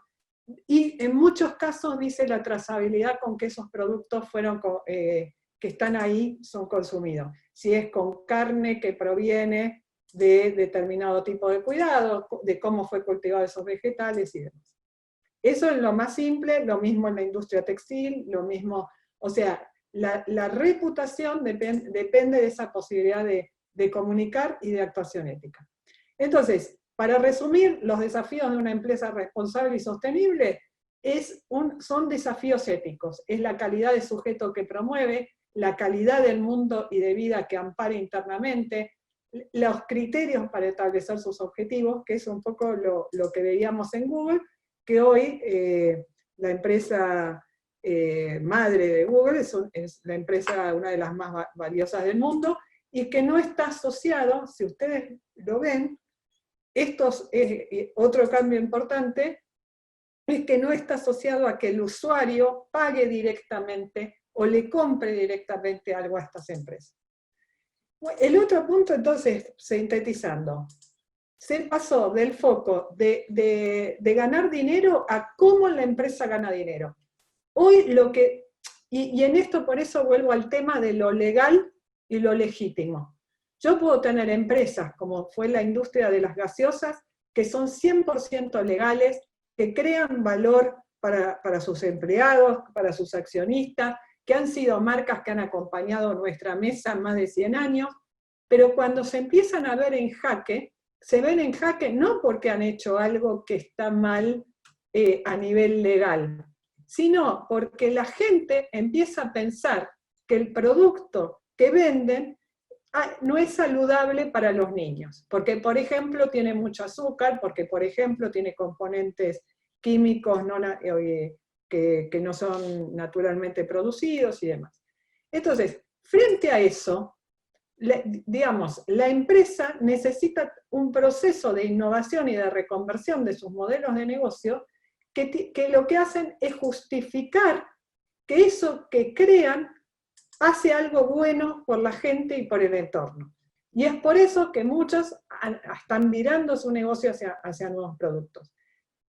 y en muchos casos dice la trazabilidad con que esos productos que están ahí son consumidos. Si es con carne que proviene de determinado tipo de cuidado, de cómo fue cultivado esos vegetales y demás. Eso es lo más simple, lo mismo en la industria textil, lo mismo, o sea, la reputación depende de esa posibilidad de comunicar y de actuación ética. Entonces, para resumir, los desafíos de una empresa responsable y sostenible son desafíos éticos, es la calidad de sujeto que promueve, la calidad del mundo y de vida que ampara internamente, los criterios para establecer sus objetivos, que es un poco lo que veíamos en Google, que hoy la empresa madre de Google es la empresa, una de las más valiosas del mundo, y que no está asociado, si ustedes lo ven, otro cambio importante, es que no está asociado a que el usuario pague directamente o le compre directamente algo a estas empresas. El otro punto, entonces, sintetizando, se pasó del foco de ganar dinero a cómo la empresa gana dinero. Hoy y en esto por eso vuelvo al tema de lo legal y lo legítimo. Yo puedo tener empresas, como fue la industria de las gaseosas, que son 100% legales, que crean valor para sus empleados, para sus accionistas, que han sido marcas que han acompañado nuestra mesa más de 100 años, pero cuando se empiezan a ver en jaque, se ven en jaque no porque han hecho algo que está mal a nivel legal, sino porque la gente empieza a pensar que el producto que venden no es saludable para los niños, porque por ejemplo tiene mucho azúcar, porque por ejemplo tiene componentes químicos que no son naturalmente producidos y demás. Entonces, frente a eso, la empresa necesita un proceso de innovación y de reconversión de sus modelos de negocio que lo que hacen es justificar que eso que crean hace algo bueno por la gente y por el entorno. Y es por eso que muchos están virando su negocio hacia nuevos productos.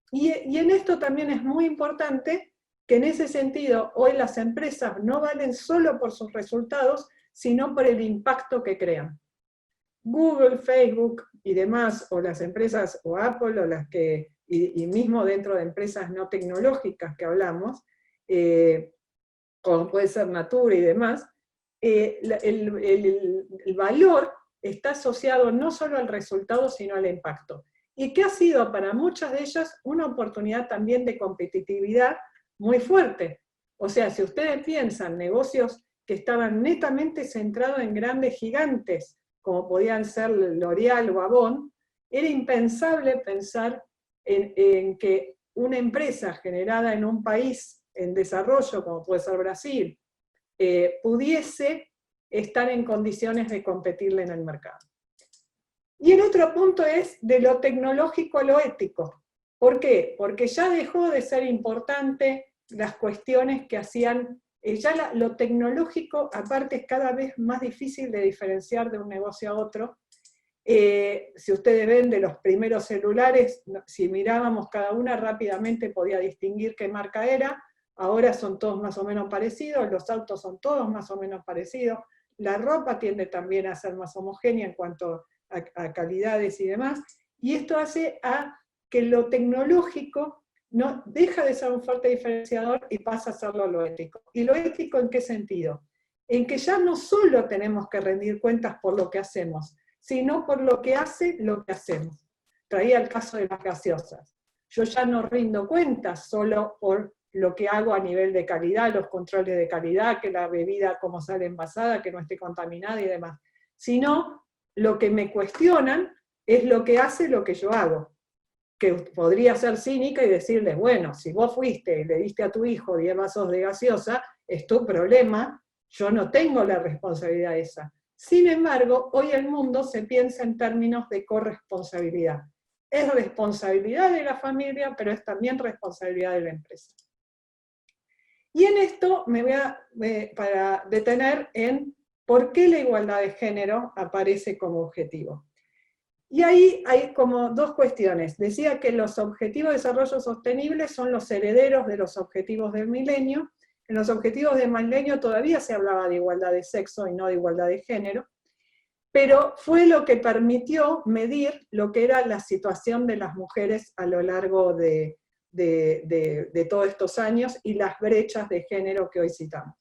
Y en esto también es muy importante que en ese sentido hoy las empresas no valen solo por sus resultados, sino por el impacto que crean. Google, Facebook y demás, o las empresas, o Apple, o las que, y mismo dentro de empresas no tecnológicas que hablamos, como puede ser Natura y demás, el valor está asociado no solo al resultado, sino al impacto. Y que ha sido para muchas de ellas una oportunidad también de competitividad muy fuerte. O sea, si ustedes piensan negocios que estaban netamente centrados en grandes gigantes, como podían ser L'Oréal o Avon, era impensable pensar en que una empresa generada en un país en desarrollo, como puede ser Brasil, pudiese estar en condiciones de competirle en el mercado. Y el otro punto es de lo tecnológico a lo ético. ¿Por qué? Porque ya dejó de ser importante las cuestiones que hacían, ya lo tecnológico aparte es cada vez más difícil de diferenciar de un negocio a otro. Si ustedes ven de los primeros celulares, si mirábamos cada una rápidamente podía distinguir qué marca era, ahora son todos más o menos parecidos, los autos son todos más o menos parecidos, la ropa tiende también a ser más homogénea en cuanto a calidades y demás, y esto hace a que lo tecnológico no, deja de ser un fuerte diferenciador y pasa a serlo lo ético. ¿Y lo ético en qué sentido? En que ya no solo tenemos que rendir cuentas por lo que hacemos, sino por lo que hace lo que hacemos. Traía el caso de las gaseosas. Yo ya no rindo cuentas solo por lo que hago a nivel de calidad, los controles de calidad, que la bebida como sale envasada, que no esté contaminada y demás, sino lo que me cuestionan es lo que hace lo que yo hago, que podría ser cínica y decirles, bueno, si vos fuiste y le diste a tu hijo 10 vasos de gaseosa, es tu problema, yo no tengo la responsabilidad esa. Sin embargo, hoy el mundo se piensa en términos de corresponsabilidad. Es responsabilidad de la familia, pero es también responsabilidad de la empresa. Y en esto me voy a para detener en por qué la igualdad de género aparece como objetivo. Y ahí hay como dos cuestiones. Decía que los objetivos de desarrollo sostenible son los herederos de los objetivos del milenio. En los objetivos del milenio todavía se hablaba de igualdad de sexo y no de igualdad de género, pero fue lo que permitió medir lo que era la situación de las mujeres a lo largo de todos estos años y las brechas de género que hoy citamos.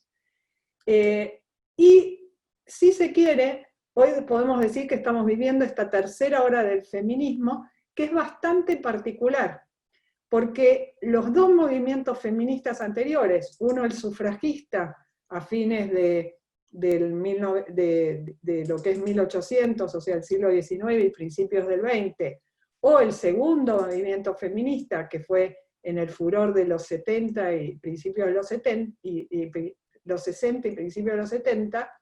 Y si se quiere, hoy podemos decir que estamos viviendo esta tercera ola del feminismo, que es bastante particular, porque los dos movimientos feministas anteriores, uno el sufragista a fines de lo que es 1800, o sea, el siglo XIX y principios del XX, o el segundo movimiento feminista, que fue en el furor de los 70 y principios de los 70, los 60 y principios de los 70,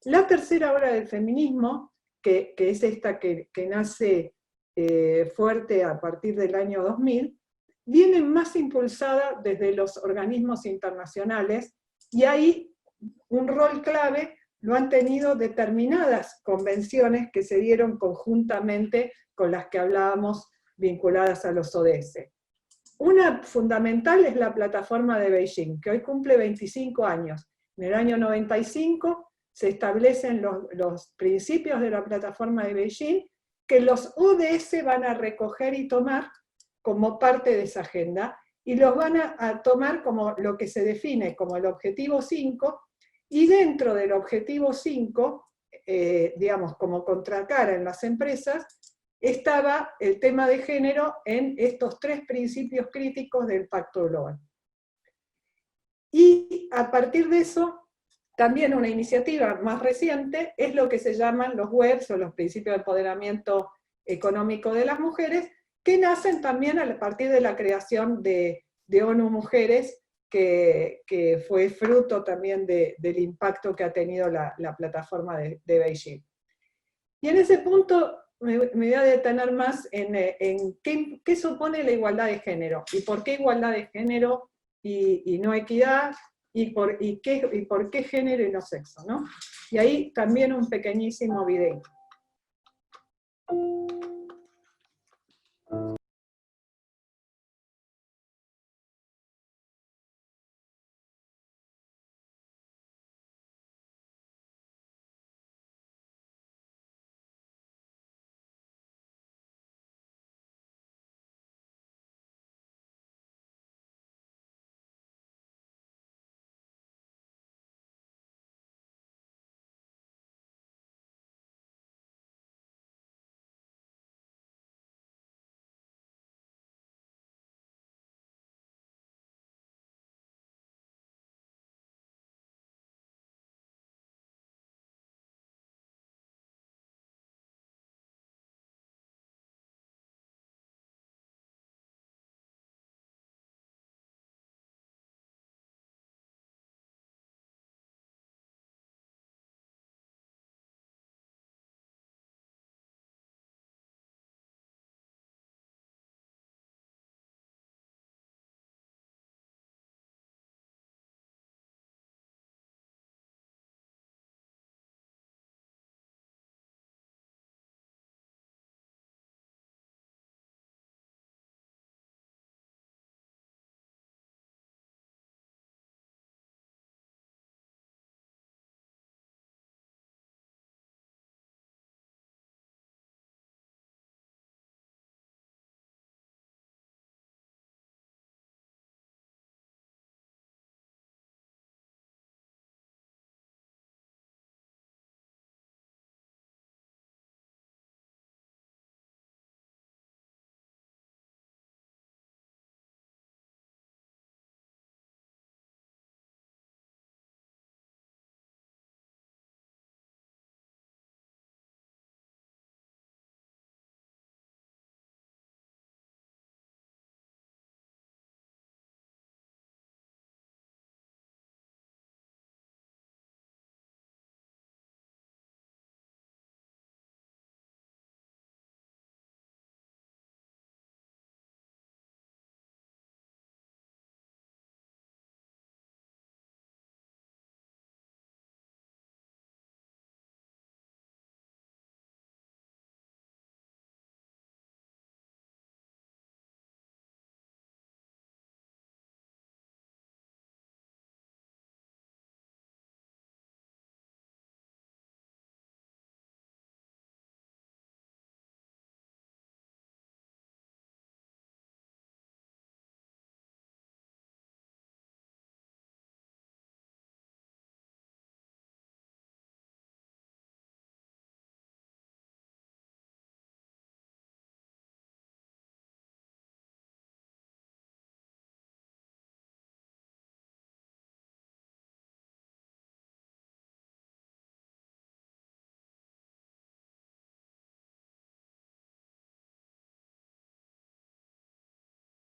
la tercera ola del feminismo, que es esta que nace fuerte a partir del año 2000, viene más impulsada desde los organismos internacionales, y ahí un rol clave lo han tenido determinadas convenciones que se dieron conjuntamente con las que hablábamos vinculadas a los ODS. Una fundamental es la plataforma de Beijing, que hoy cumple 25 años. En el año 95 se establecen los principios de la plataforma de Beijing, que los ODS van a recoger y tomar como parte de esa agenda, y los van a tomar como lo que se define como el objetivo 5, y dentro del objetivo 5, digamos, como contracara en las empresas, estaba el tema de género en estos 3 principios críticos del Pacto Global. Y a partir de eso, también una iniciativa más reciente es lo que se llaman los WEBs, o los principios de empoderamiento económico de las mujeres, que nacen también a partir de la creación de ONU Mujeres, que fue fruto también del impacto que ha tenido la plataforma de Beijing. Y en ese punto me voy a detener más en qué supone la igualdad de género, y por qué igualdad de género y no equidad, y por qué género y no sexo, ¿no? Y ahí también un pequeñísimo video.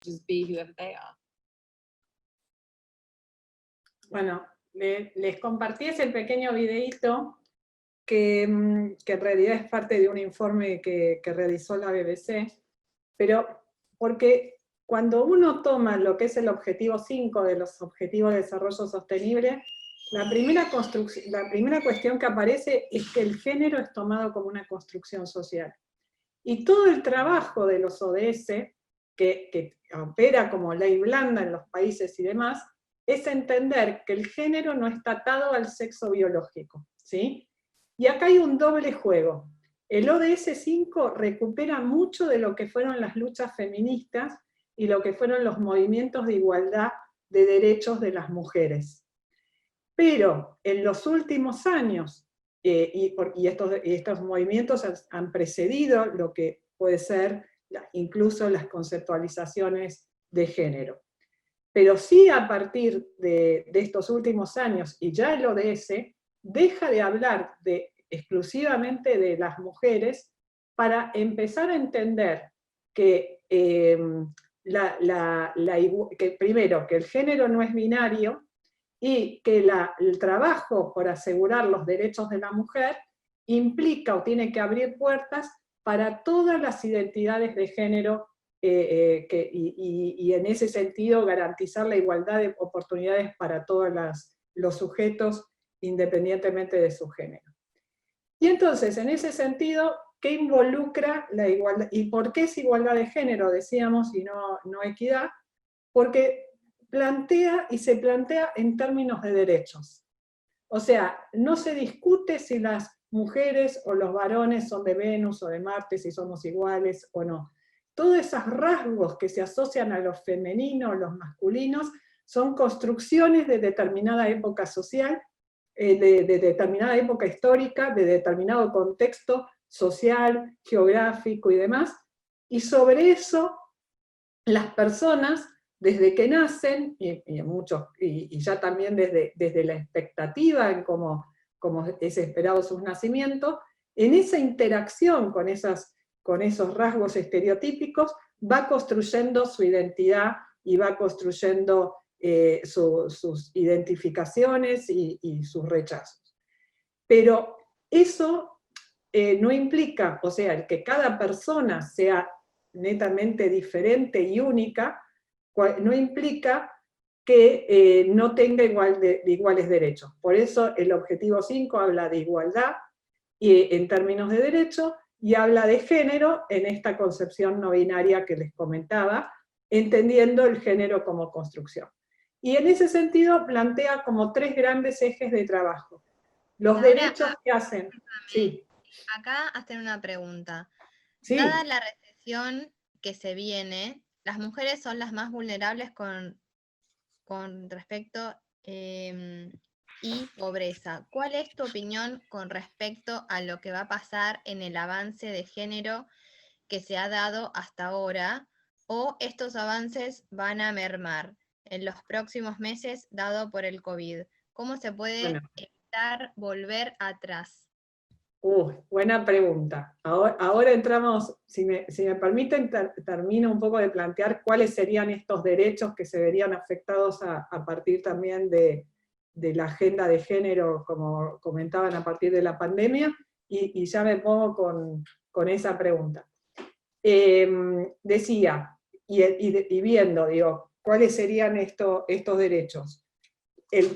just be whoever they are. Bueno, les compartí ese pequeño videíto que en realidad es parte de un informe que realizó la BBC, pero porque cuando uno toma lo que es el objetivo 5 de los Objetivos de Desarrollo Sostenible, la primera cuestión que aparece es que el género es tomado como una construcción social. Y todo el trabajo de los ODS, que opera como ley blanda en los países y demás, es entender que el género no está atado al sexo biológico, ¿sí? Y acá hay un doble juego. El ODS 5 recupera mucho de lo que fueron las luchas feministas y lo que fueron los movimientos de igualdad de derechos de las mujeres. Pero en los últimos años, y estos movimientos han precedido lo que puede ser incluso las conceptualizaciones de género. Pero sí a partir de estos últimos años, y ya el ODS, deja de hablar exclusivamente de las mujeres para empezar a entender que, primero, que el género no es binario, y que el trabajo por asegurar los derechos de la mujer implica o tiene que abrir puertas para todas las identidades de género y en ese sentido garantizar la igualdad de oportunidades para todos los sujetos independientemente de su género. Y entonces, en ese sentido, ¿qué involucra la igualdad? ¿Y por qué es igualdad de género, decíamos, y no equidad? Porque se plantea en términos de derechos. O sea, no se discute si las mujeres o los varones son de Venus o de Marte, si somos iguales o no. Todos esos rasgos que se asocian a los femeninos, los masculinos, son construcciones de determinada época social, de determinada época histórica, de determinado contexto social, geográfico y demás, y sobre eso las personas, desde que nacen, y ya también desde la expectativa en cómo es esperado su nacimiento, en esa interacción con esos rasgos estereotípicos, va construyendo su identidad y va construyendo sus identificaciones y sus rechazos. Pero eso no implica, o sea, el que cada persona sea netamente diferente y única, no implica que no tenga iguales derechos. Por eso el objetivo 5 habla de igualdad en términos de derecho, y habla de género en esta concepción no binaria que les comentaba, entendiendo el género como construcción. Y en ese sentido plantea como 3 grandes ejes de trabajo. Los derechos que hacen... Sí. Acá hacen una pregunta. Sí. Dada la recesión que se viene, las mujeres son las más vulnerables con respecto y pobreza. ¿Cuál es tu opinión con respecto a lo que va a pasar en el avance de género que se ha dado hasta ahora, o estos avances van a mermar en los próximos meses dado por el COVID? ¿Cómo se puede evitar volver atrás? Buena pregunta. Ahora entramos, si me permiten, termino un poco de plantear cuáles serían estos derechos que se verían afectados a partir también de la agenda de género, como comentaban, a partir de la pandemia, y ya me pongo con esa pregunta. Decía, y viendo, digo, ¿cuáles serían estos derechos?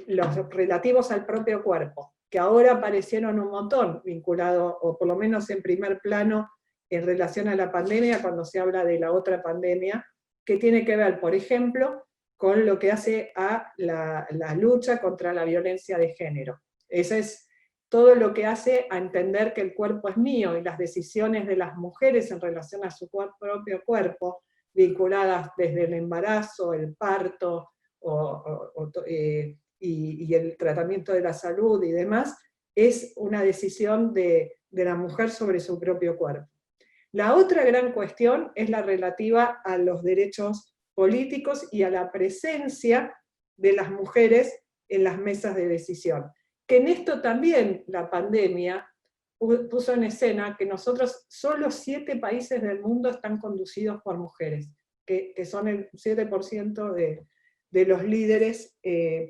Los relativos al propio cuerpo, que ahora aparecieron un montón, vinculados, o por lo menos en primer plano, en relación a la pandemia, cuando se habla de la otra pandemia, que tiene que ver, por ejemplo, con lo que hace a la lucha contra la violencia de género. Ese es todo lo que hace a entender que el cuerpo es mío, y las decisiones de las mujeres en relación a su propio cuerpo, vinculadas desde el embarazo, el parto, y el tratamiento de la salud y demás, es una decisión de la mujer sobre su propio cuerpo. La otra gran cuestión es la relativa a los derechos políticos y a la presencia de las mujeres en las mesas de decisión. Que en esto también la pandemia puso en escena que solo 7 países del mundo están conducidos por mujeres, que son el 7% de los líderes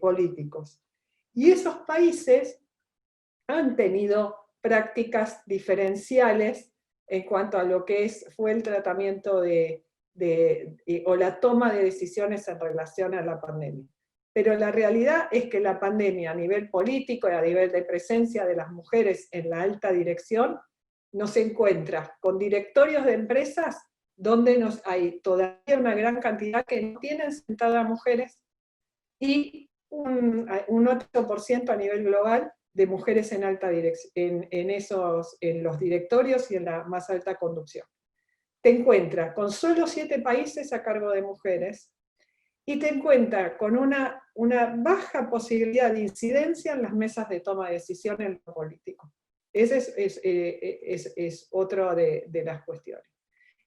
políticos. Y esos países han tenido prácticas diferenciales en cuanto a lo que fue el tratamiento o la toma de decisiones en relación a la pandemia. Pero la realidad es que la pandemia a nivel político y a nivel de presencia de las mujeres en la alta dirección nos encuentra con directorios de empresas donde hay todavía una gran cantidad que no tienen sentadas mujeres y un 8% a nivel global de mujeres en alta dirección, en los directorios y en la más alta conducción. Te encuentras con solo 7 países a cargo de mujeres, y te encuentras con una baja posibilidad de incidencia en las mesas de toma de decisiones en lo político. Ese es otra de las cuestiones.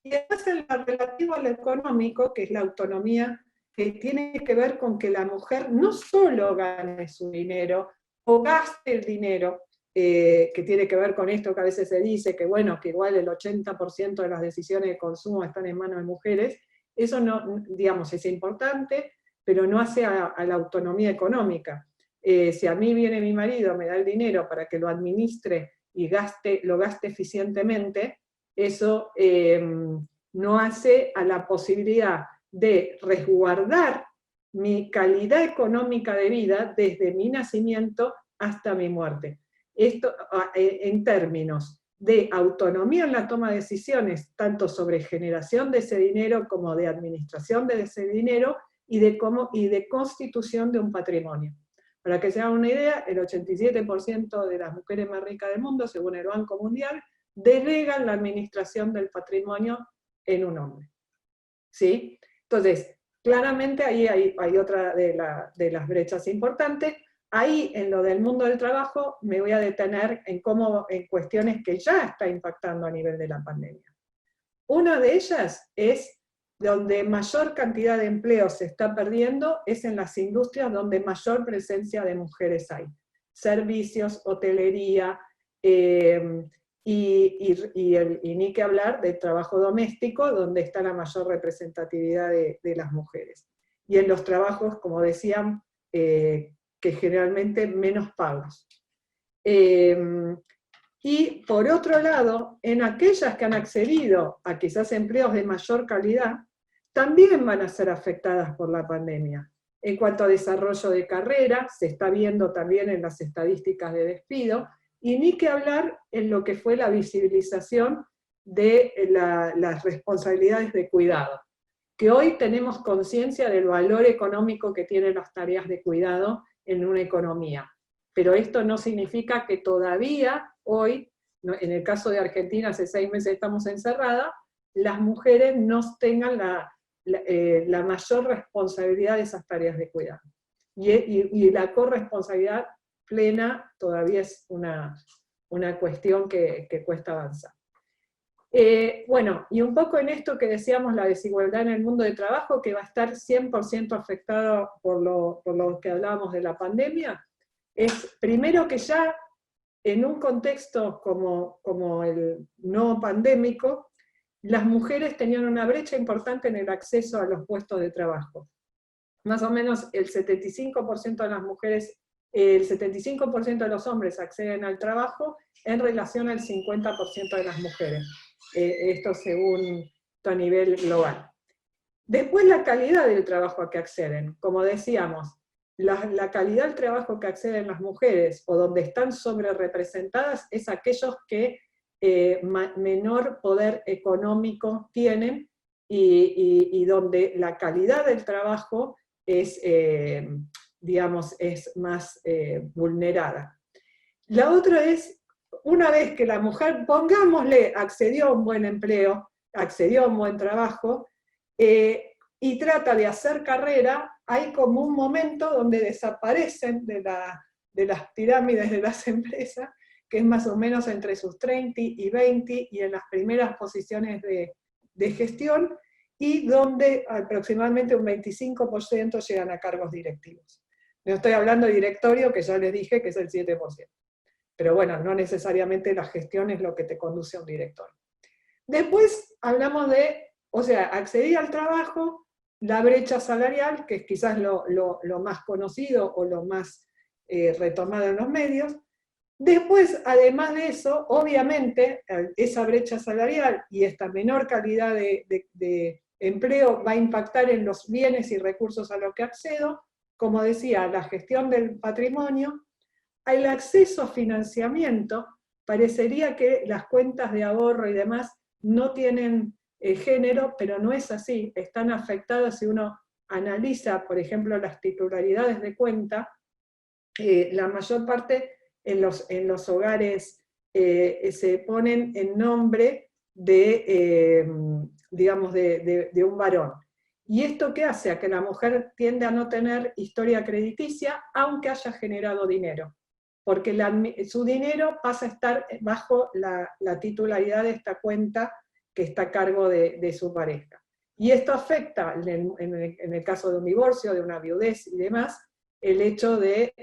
Y además en lo relativo a lo económico, que es la autonomía, que tiene que ver con que la mujer no solo gane su dinero, o gaste el dinero, que tiene que ver con esto que a veces se dice, que bueno, que igual el 80% de las decisiones de consumo están en manos de mujeres. Eso no, digamos, es importante, pero no hace a la autonomía económica. Si a mí viene mi marido, me da el dinero para que lo administre y lo gaste eficientemente, eso no hace a la posibilidad de resguardar mi calidad económica de vida desde mi nacimiento hasta mi muerte. Esto en términos de autonomía en la toma de decisiones, tanto sobre generación de ese dinero como de administración de ese dinero y de constitución de un patrimonio. Para que se hagan una idea, el 87% de las mujeres más ricas del mundo, según el Banco Mundial, delegan la administración del patrimonio en un hombre. ¿Sí? Entonces, claramente ahí hay otra de las brechas importantes. Ahí, en lo del mundo del trabajo, me voy a detener en cuestiones que ya está impactando a nivel de la pandemia. Una de ellas es donde mayor cantidad de empleos se está perdiendo, es en las industrias donde mayor presencia de mujeres hay. Servicios, hotelería, y ni que hablar del trabajo doméstico, donde está la mayor representatividad de las mujeres. Y en los trabajos, como decían, que generalmente menos pagos. Y por otro lado, en aquellas que han accedido a quizás empleos de mayor calidad, también van a ser afectadas por la pandemia. En cuanto a desarrollo de carrera, se está viendo también en las estadísticas de despido, y ni que hablar en lo que fue la visibilización de las responsabilidades de cuidado, que hoy tenemos conciencia del valor económico que tienen las tareas de cuidado en una economía. Pero esto no significa que todavía hoy, en el caso de Argentina, hace 6 meses estamos encerradas, las mujeres no tengan la mayor responsabilidad de esas tareas de cuidado. Y la corresponsabilidad plena todavía es una cuestión que cuesta avanzar. Bueno, y un poco en esto que decíamos, la desigualdad en el mundo de trabajo, que va a estar 100% afectada por lo que hablábamos de la pandemia, es primero que ya en un contexto como el no pandémico, las mujeres tenían una brecha importante en el acceso a los puestos de trabajo. Más o menos el 75% de las mujeres, el 75% de los hombres acceden al trabajo en relación al 50% de las mujeres. Esto según a nivel global. Después la calidad del trabajo a que acceden. Como decíamos, la calidad del trabajo que acceden las mujeres, o donde están sobre representadas, es aquellos que menor poder económico tienen, y donde la calidad del trabajo es, digamos, es más vulnerada. La otra es, una vez que la mujer, pongámosle, accedió a un buen empleo, accedió a un buen trabajo, y trata de hacer carrera, hay como un momento donde desaparecen de las pirámides de las empresas, que es más o menos entre sus 30 y 20, y en las primeras posiciones de gestión, y donde aproximadamente un 25% llegan a cargos directivos. No estoy hablando de directorio, que ya les dije que es el 7%. Pero bueno, no necesariamente la gestión es lo que te conduce a un directorio. Después hablamos de O sea, accedí al trabajo, la brecha salarial, que es quizás lo más conocido o lo más retomado en los medios. Después, además de eso, obviamente, esa brecha salarial y esta menor calidad de empleo va a impactar en los bienes y recursos a los que accedo, como decía, la gestión del patrimonio, el acceso a financiamiento. Parecería que las cuentas de ahorro y demás no tienen género, pero no es así, están afectadas si uno analiza, por ejemplo, las titularidades de cuenta, la mayor parte en los hogares se ponen en nombre de, digamos, de un varón. ¿Y esto qué hace? A que la mujer tiende a no tener historia crediticia, aunque haya generado dinero, porque su dinero pasa a estar bajo la titularidad de esta cuenta que está a cargo de su pareja. Y esto afecta, en el caso de un divorcio, de una viudez y demás, el hecho de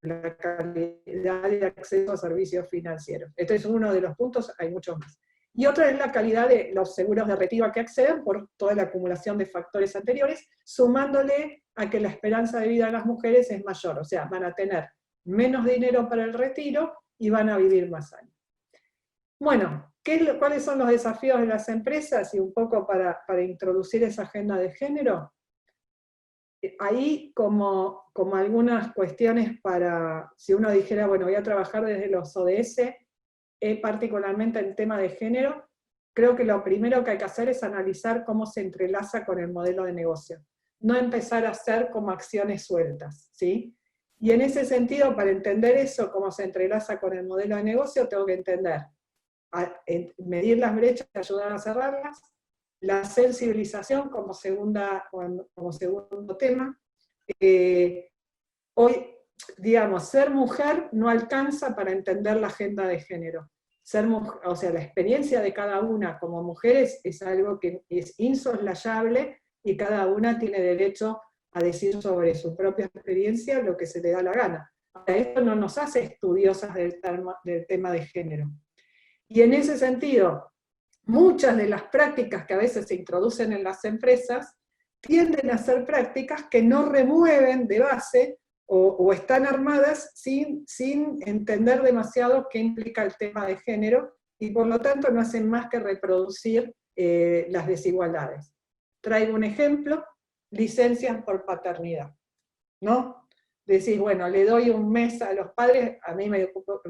la calidad de acceso a servicios financieros. Este es uno de los puntos, hay muchos más. Y otra es la calidad de los seguros de retiro a que acceden por toda la acumulación de factores anteriores, sumándole a que la esperanza de vida de las mujeres es mayor, o sea, van a tener menos dinero para el retiro y van a vivir más años. Bueno, ¿cuáles son los desafíos de las empresas? Y un poco para introducir esa agenda de género. Ahí como algunas cuestiones para, si uno dijera, bueno, voy a trabajar desde los ODS, particularmente en tema de género, creo que lo primero que hay que hacer es analizar cómo se entrelaza con el modelo de negocio. No empezar a hacer como acciones sueltas, ¿sí? Y en ese sentido, para entender eso, cómo se entrelaza con el modelo de negocio, tengo que entender, medir las brechas y ayudar a cerrarlas, la sensibilización como segundo tema. Hoy, digamos, ser mujer no alcanza para entender la agenda de género. Ser mujer, o sea, la experiencia de cada una como mujeres es algo que es insoslayable y cada una tiene derecho a decir sobre su propia experiencia lo que se le da la gana. Esto no nos hace estudiosas del tema de género. Y en ese sentido, muchas de las prácticas que a veces se introducen en las empresas tienden a ser prácticas que no remueven de base o están armadas sin entender demasiado qué implica el tema de género y por lo tanto no hacen más que reproducir las desigualdades. Traigo un ejemplo, licencias por paternidad, ¿no? Decís, bueno, le doy un mes a los padres, a mí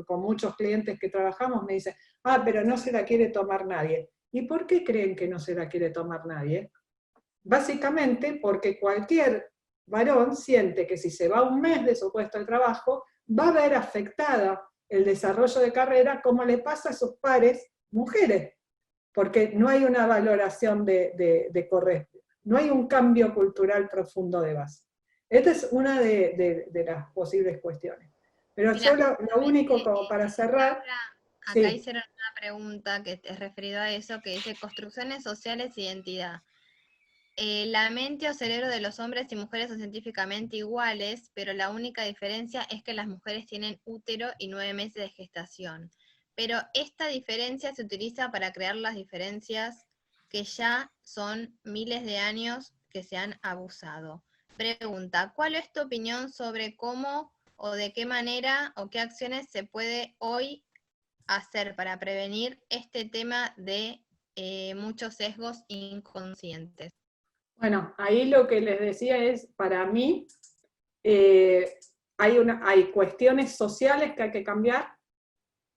con muchos clientes que trabajamos me dicen, pero no se la quiere tomar nadie. ¿Y por qué creen que no se la quiere tomar nadie? Básicamente porque cualquier varón siente que si se va un mes de su puesto de trabajo, va a ver afectada el desarrollo de carrera como le pasa a sus pares mujeres, porque no hay una valoración no hay un cambio cultural profundo de base. Esta es una de las posibles cuestiones. Pero Mira, yo lo único como para cerrar... Acá sí. hicieron una pregunta que es referido a eso, que dice construcciones sociales e identidad. La mente o cerebro de los hombres y mujeres son científicamente iguales, pero la única diferencia es que las mujeres tienen útero y 9 meses de gestación. Pero esta diferencia se utiliza para crear las diferencias que ya son miles de años que se han abusado. Pregunta, ¿cuál es tu opinión sobre cómo o de qué manera o qué acciones se puede hoy hacer para prevenir este tema de muchos sesgos inconscientes? Bueno, ahí lo que les decía es, para mí, hay cuestiones sociales que hay que cambiar,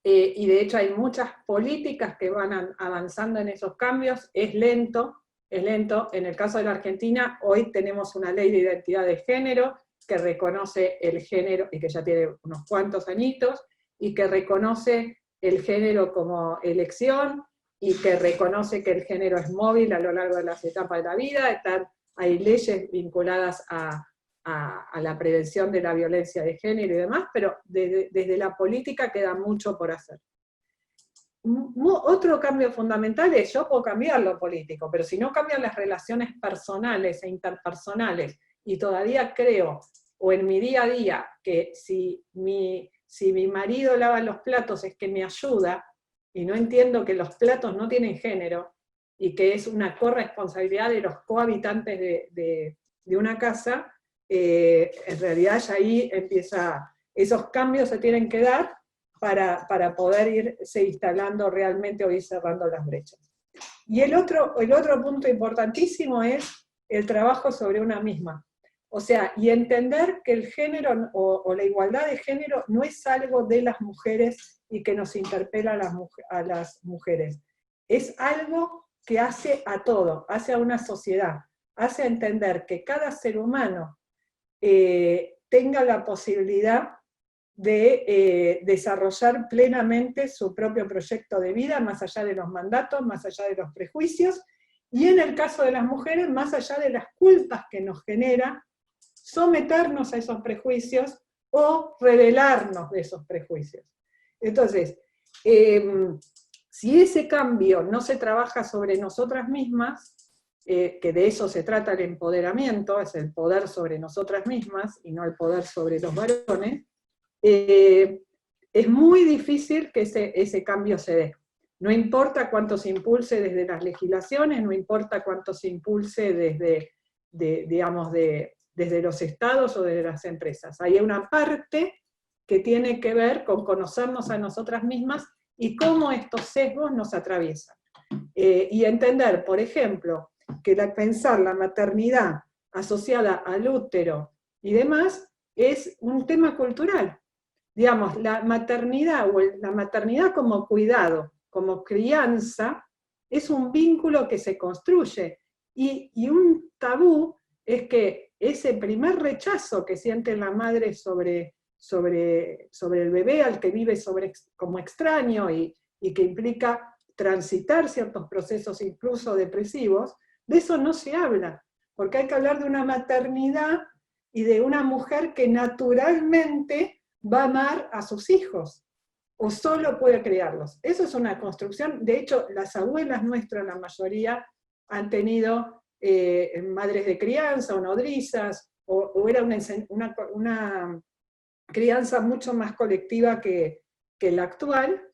y de hecho hay muchas políticas que van avanzando en esos cambios, es lento. En el caso de la Argentina, hoy tenemos una ley de identidad de género que reconoce el género, y que ya tiene unos cuantos añitos, y que reconoce el género como elección, y que reconoce que el género es móvil a lo largo de las etapas de la vida. Hay leyes vinculadas a la prevención de la violencia de género y demás, pero desde la política queda mucho por hacer. Otro cambio fundamental es, yo puedo cambiar lo político, pero si no cambian las relaciones personales e interpersonales, y todavía creo, o en mi día a día, que si mi marido lava los platos es que me ayuda, y no entiendo que los platos no tienen género, y que es una corresponsabilidad de los cohabitantes de una casa, en realidad ya ahí empieza, esos cambios se tienen que dar para poder irse instalando realmente o ir cerrando las brechas. Y el otro punto importantísimo es el trabajo sobre una misma. O sea, y entender que el género o la igualdad de género no es algo de las mujeres y que nos interpela a las mujeres. Es algo que hace a todo, hace a una sociedad, hace a entender que cada ser humano tenga la posibilidad de desarrollar plenamente su propio proyecto de vida, más allá de los mandatos, más allá de los prejuicios, y en el caso de las mujeres, más allá de las culpas que nos genera someternos a esos prejuicios o rebelarnos de esos prejuicios. Entonces, si ese cambio no se trabaja sobre nosotras mismas, que de eso se trata el empoderamiento, es el poder sobre nosotras mismas y no el poder sobre los varones, es muy difícil que ese cambio se dé. No importa cuánto se impulse desde las legislaciones, no importa cuánto se impulse desde los estados o desde las empresas. Hay una parte que tiene que ver con conocernos a nosotras mismas y cómo estos sesgos nos atraviesan. Y entender, por ejemplo, que pensar la maternidad asociada al útero y demás es un tema cultural. Digamos, la maternidad o la maternidad como cuidado, como crianza, es un vínculo que se construye. Y un tabú es que ese primer rechazo que siente la madre sobre el bebé al que vive como extraño y que implica transitar ciertos procesos incluso depresivos, de eso no se habla, porque hay que hablar de una maternidad y de una mujer que naturalmente va a amar a sus hijos, o solo puede criarlos. Eso es una construcción, de hecho, las abuelas nuestras, la mayoría, han tenido madres de crianza o nodrizas, o era una crianza mucho más colectiva que la actual.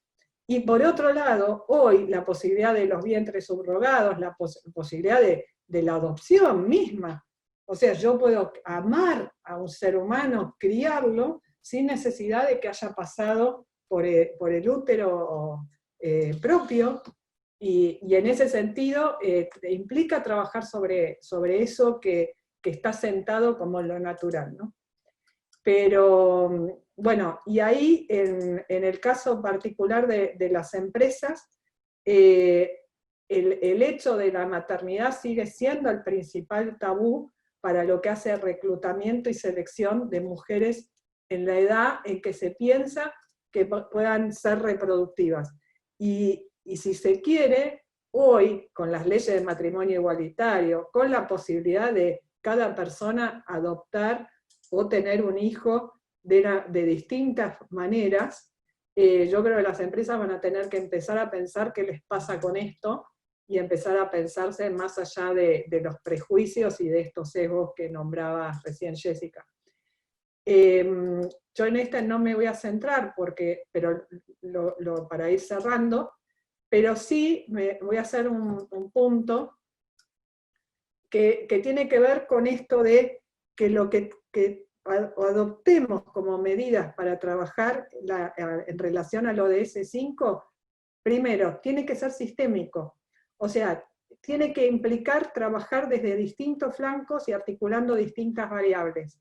Y por otro lado, hoy la posibilidad de los vientres subrogados, la posibilidad de la adopción misma. O sea, yo puedo amar a un ser humano, criarlo, sin necesidad de que haya pasado por el útero propio, y en ese sentido implica trabajar sobre eso que está sentado como lo natural, ¿no? Pero, bueno, y ahí, en el caso particular de las empresas, el hecho de la maternidad sigue siendo el principal tabú para lo que hace reclutamiento y selección de mujeres en la edad en que se piensa que puedan ser reproductivas. Y si se quiere, hoy, con las leyes de matrimonio igualitario, con la posibilidad de cada persona adoptar o tener un hijo de distintas maneras, yo creo que las empresas van a tener que empezar a pensar qué les pasa con esto, y empezar a pensarse más allá de los prejuicios y de estos sesgos que nombraba recién Jessica. Yo en esta no me voy a centrar, pero para ir cerrando, pero sí voy a hacer un punto que tiene que ver con esto de que lo que adoptemos como medidas para trabajar en relación al ODS 5, primero, tiene que ser sistémico. O sea, tiene que implicar trabajar desde distintos flancos y articulando distintas variables.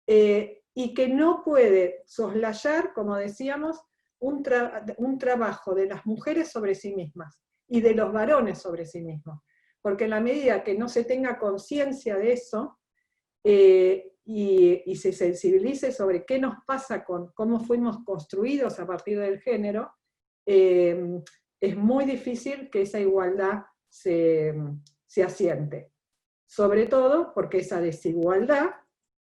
Y que no puede soslayar, como decíamos, un trabajo de las mujeres sobre sí mismas y de los varones sobre sí mismos. Porque en la medida que no se tenga conciencia de eso, y se sensibilice sobre qué nos pasa con cómo fuimos construidos a partir del género, es muy difícil que esa igualdad se asiente. Sobre todo porque esa desigualdad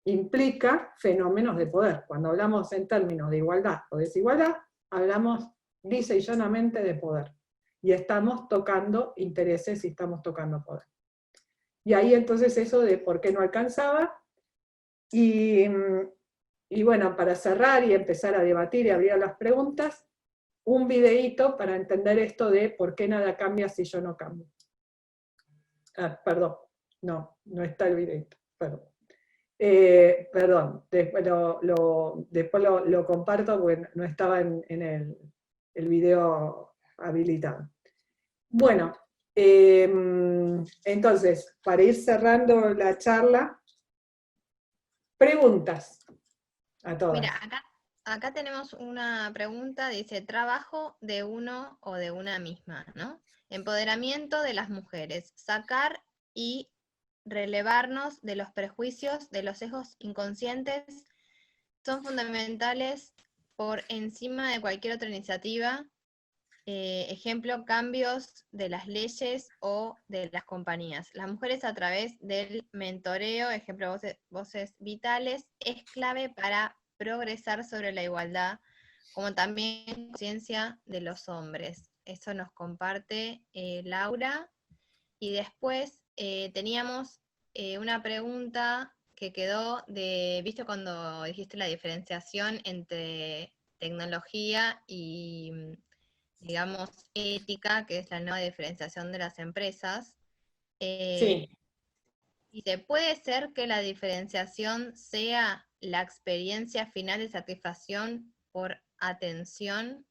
implica fenómenos de poder. Cuando hablamos en términos de igualdad o desigualdad, hablamos lisa y llanamente de poder. Y estamos tocando intereses y estamos tocando poder. Y ahí entonces eso de por qué no alcanzaba. Y bueno, para cerrar y empezar a debatir y abrir las preguntas, un videíto para entender esto de por qué nada cambia si yo no cambio. perdón, no está el video, perdón. Perdón, después lo comparto porque no estaba en el video habilitado. Bueno, entonces, para ir cerrando la charla, preguntas a todas. Mira, acá tenemos una pregunta, dice, trabajo de uno o de una misma, ¿no? Empoderamiento de las mujeres, sacar y relevarnos de los prejuicios, de los sesgos inconscientes, son fundamentales por encima de cualquier otra iniciativa. Ejemplo, cambios de las leyes o de las compañías. Las mujeres a través del mentoreo, ejemplo, voces vitales, es clave para progresar sobre la igualdad, como también conciencia de los hombres. Eso nos comparte Laura. Y después teníamos una pregunta que quedó ¿viste cuando dijiste la diferenciación entre tecnología y, digamos, ética, que es la nueva diferenciación de las empresas? Sí. ¿Y se puede ser que la diferenciación sea la experiencia final de satisfacción por atención?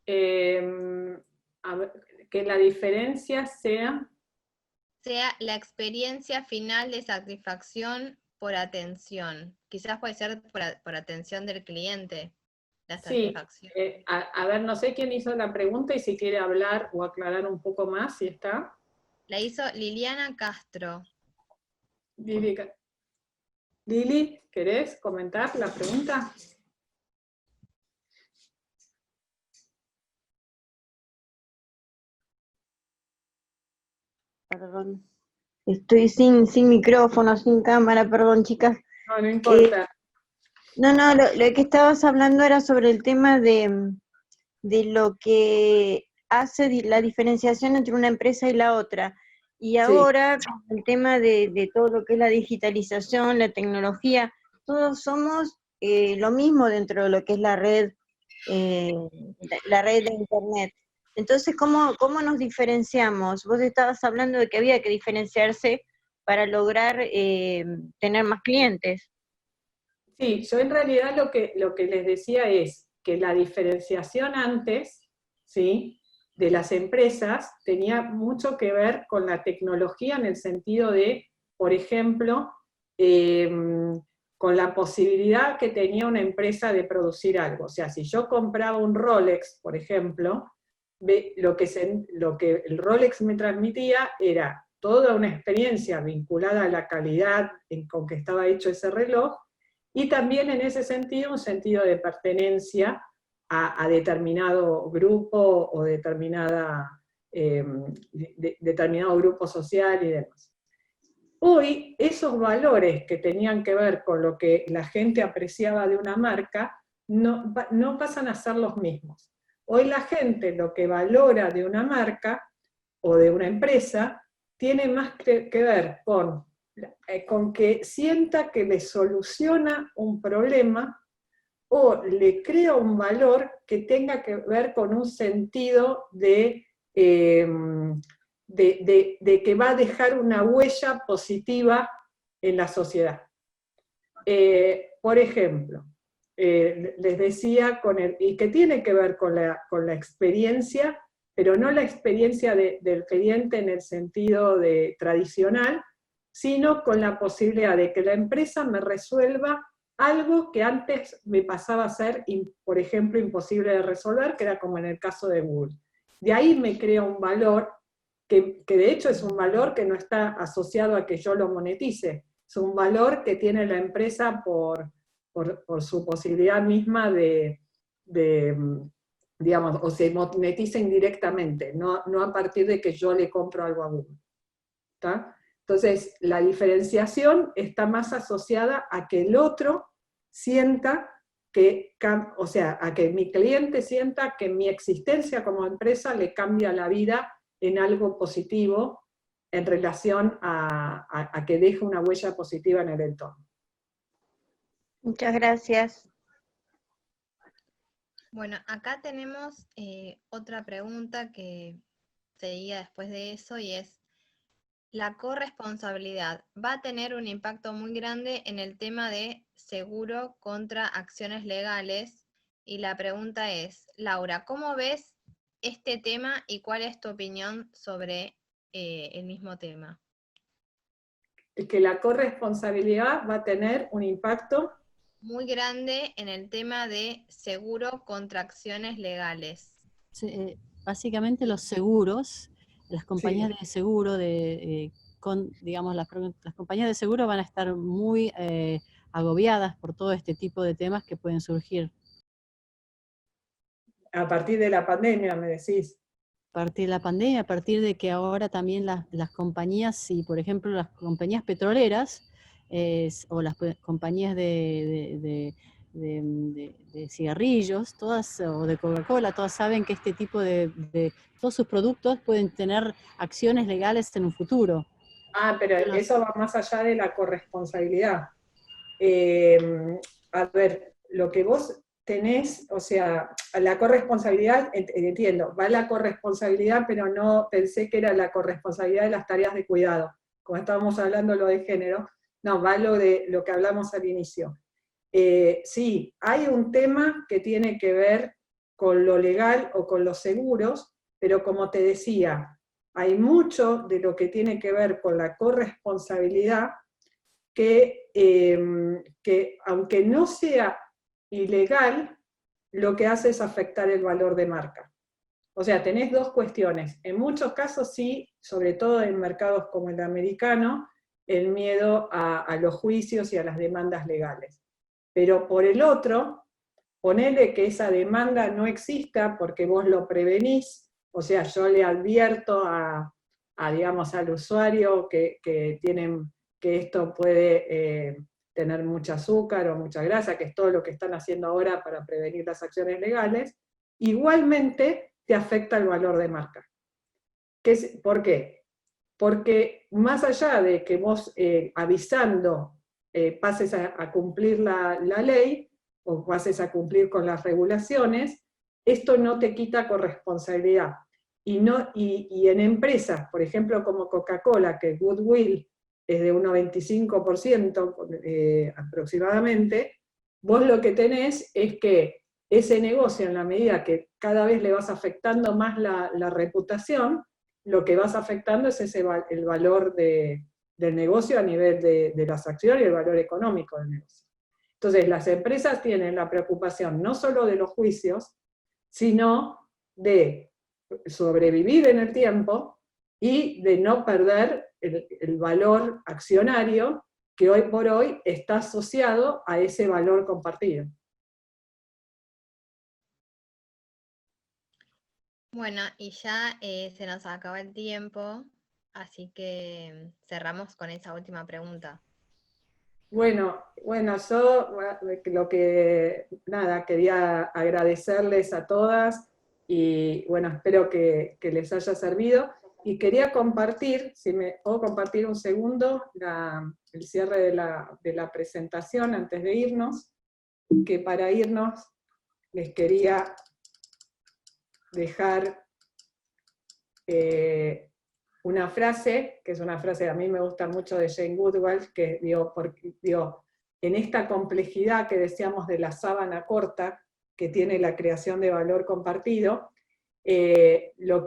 A ver, que la diferencia sea la experiencia final de satisfacción por atención. Quizás puede ser por atención del cliente, la sí, satisfacción. a ver, no sé quién hizo la pregunta y si quiere hablar o aclarar un poco más, si está. La hizo Liliana Castro. Lili, ¿querés comentar la pregunta? Perdón. Estoy sin micrófono, sin cámara, perdón, chicas. No importa. No, lo que estabas hablando era sobre el tema de lo que hace la diferenciación entre una empresa y la otra. Y ahora, con el tema de todo lo que es la digitalización, la tecnología, todos somos lo mismo dentro de lo que es la red de Internet. Entonces, ¿cómo nos diferenciamos? Vos estabas hablando de que había que diferenciarse para lograr tener más clientes. Sí, yo en realidad lo que les decía es que la diferenciación antes, ¿sí?, de las empresas tenía mucho que ver con la tecnología en el sentido de, por ejemplo, con la posibilidad que tenía una empresa de producir algo. O sea, si yo compraba un Rolex, por ejemplo, lo que el Rolex me transmitía era toda una experiencia vinculada a la calidad con que estaba hecho ese reloj, y también en ese sentido un sentido de pertenencia a determinado grupo o determinado grupo social y demás. Hoy esos valores que tenían que ver con lo que la gente apreciaba de una marca no pasan a ser los mismos. Hoy la gente lo que valora de una marca o de una empresa tiene más que ver con que sienta que le soluciona un problema o le crea un valor que tenga que ver con un sentido de que va a dejar una huella positiva en la sociedad. Por ejemplo, les decía, y que tiene que ver con la experiencia, pero no la experiencia del cliente en el sentido tradicional, sino con la posibilidad de que la empresa me resuelva algo que antes me pasaba a ser, por ejemplo, imposible de resolver, que era como en el caso de Google. De ahí me crea un valor, que de hecho es un valor que no está asociado a que yo lo monetice, es un valor que tiene la empresa por su posibilidad misma digamos, o se monetiza indirectamente, no a partir de que yo le compro algo a Google. ¿Está? Entonces, la diferenciación está más asociada a que el otro sienta o sea, a que mi cliente sienta que mi existencia como empresa le cambia la vida en algo positivo en relación a que deje una huella positiva en el entorno. Muchas gracias. Bueno, acá tenemos otra pregunta que seguía después de eso, y es: la corresponsabilidad va a tener un impacto muy grande en el tema de seguro contra acciones legales. Y la pregunta es, Laura, ¿cómo ves este tema y cuál es tu opinión sobre el mismo tema? Que la corresponsabilidad va a tener un impacto Muy grande en el tema de seguro contra acciones legales. Básicamente los seguros, las compañías Sí. de seguro, digamos, las compañías de seguro van a estar muy agobiadas por todo este tipo de temas que pueden surgir. A partir de la pandemia, me decís. A partir de la pandemia, a partir de que ahora también las compañías, si por ejemplo las compañías petroleras o las compañías de cigarrillos, todas, o de Coca-Cola, todas saben que este tipo todos sus productos pueden tener acciones legales en un futuro. Ah, pero Bueno, eso va más allá de la corresponsabilidad. A ver, lo que vos tenés, o sea, la corresponsabilidad, entiendo, va la corresponsabilidad, pero no pensé que era la corresponsabilidad de las tareas de cuidado. Como estábamos hablando lo de género, no, va lo de lo que hablamos al inicio. Sí, hay un tema que tiene que ver con lo legal o con los seguros, pero como te decía, hay mucho de lo que tiene que ver con la corresponsabilidad que aunque no sea ilegal, lo que hace es afectar el valor de marca. O sea, tenés dos cuestiones. En muchos casos sí, sobre todo en mercados como el americano, el miedo a los juicios y a las demandas legales. Pero por el otro, ponele que esa demanda no exista porque vos lo prevenís, o sea, yo le advierto digamos, al usuario que esto puede tener mucho azúcar o mucha grasa, que es todo lo que están haciendo ahora para prevenir las acciones legales, igualmente te afecta el valor de marca. ¿Por qué? Porque más allá de que vos avisando pases a cumplir la ley, o pases a cumplir con las regulaciones, esto no te quita corresponsabilidad. Y en empresas, por ejemplo, como Coca-Cola, que goodwill es de un 95% aproximadamente, vos lo que tenés es que ese negocio, en la medida que cada vez le vas afectando más la reputación, lo que vas afectando es el valor del negocio a nivel de las acciones y el valor económico del negocio. Entonces, las empresas tienen la preocupación no solo de los juicios, sino de sobrevivir en el tiempo y de no perder el valor accionario que hoy por hoy está asociado a ese valor compartido. Bueno, y ya se nos acaba el tiempo, así que cerramos con esa última pregunta. Bueno, yo quería agradecerles a todas y bueno, espero que les haya servido. Y quería compartir, si me puedo compartir un segundo, el cierre de la presentación antes de irnos, que para irnos les quería dejar una frase, que es una frase que a mí me gusta mucho de Jane Goodall, que en esta complejidad que decíamos de la sábana corta, que tiene la creación de valor compartido, lo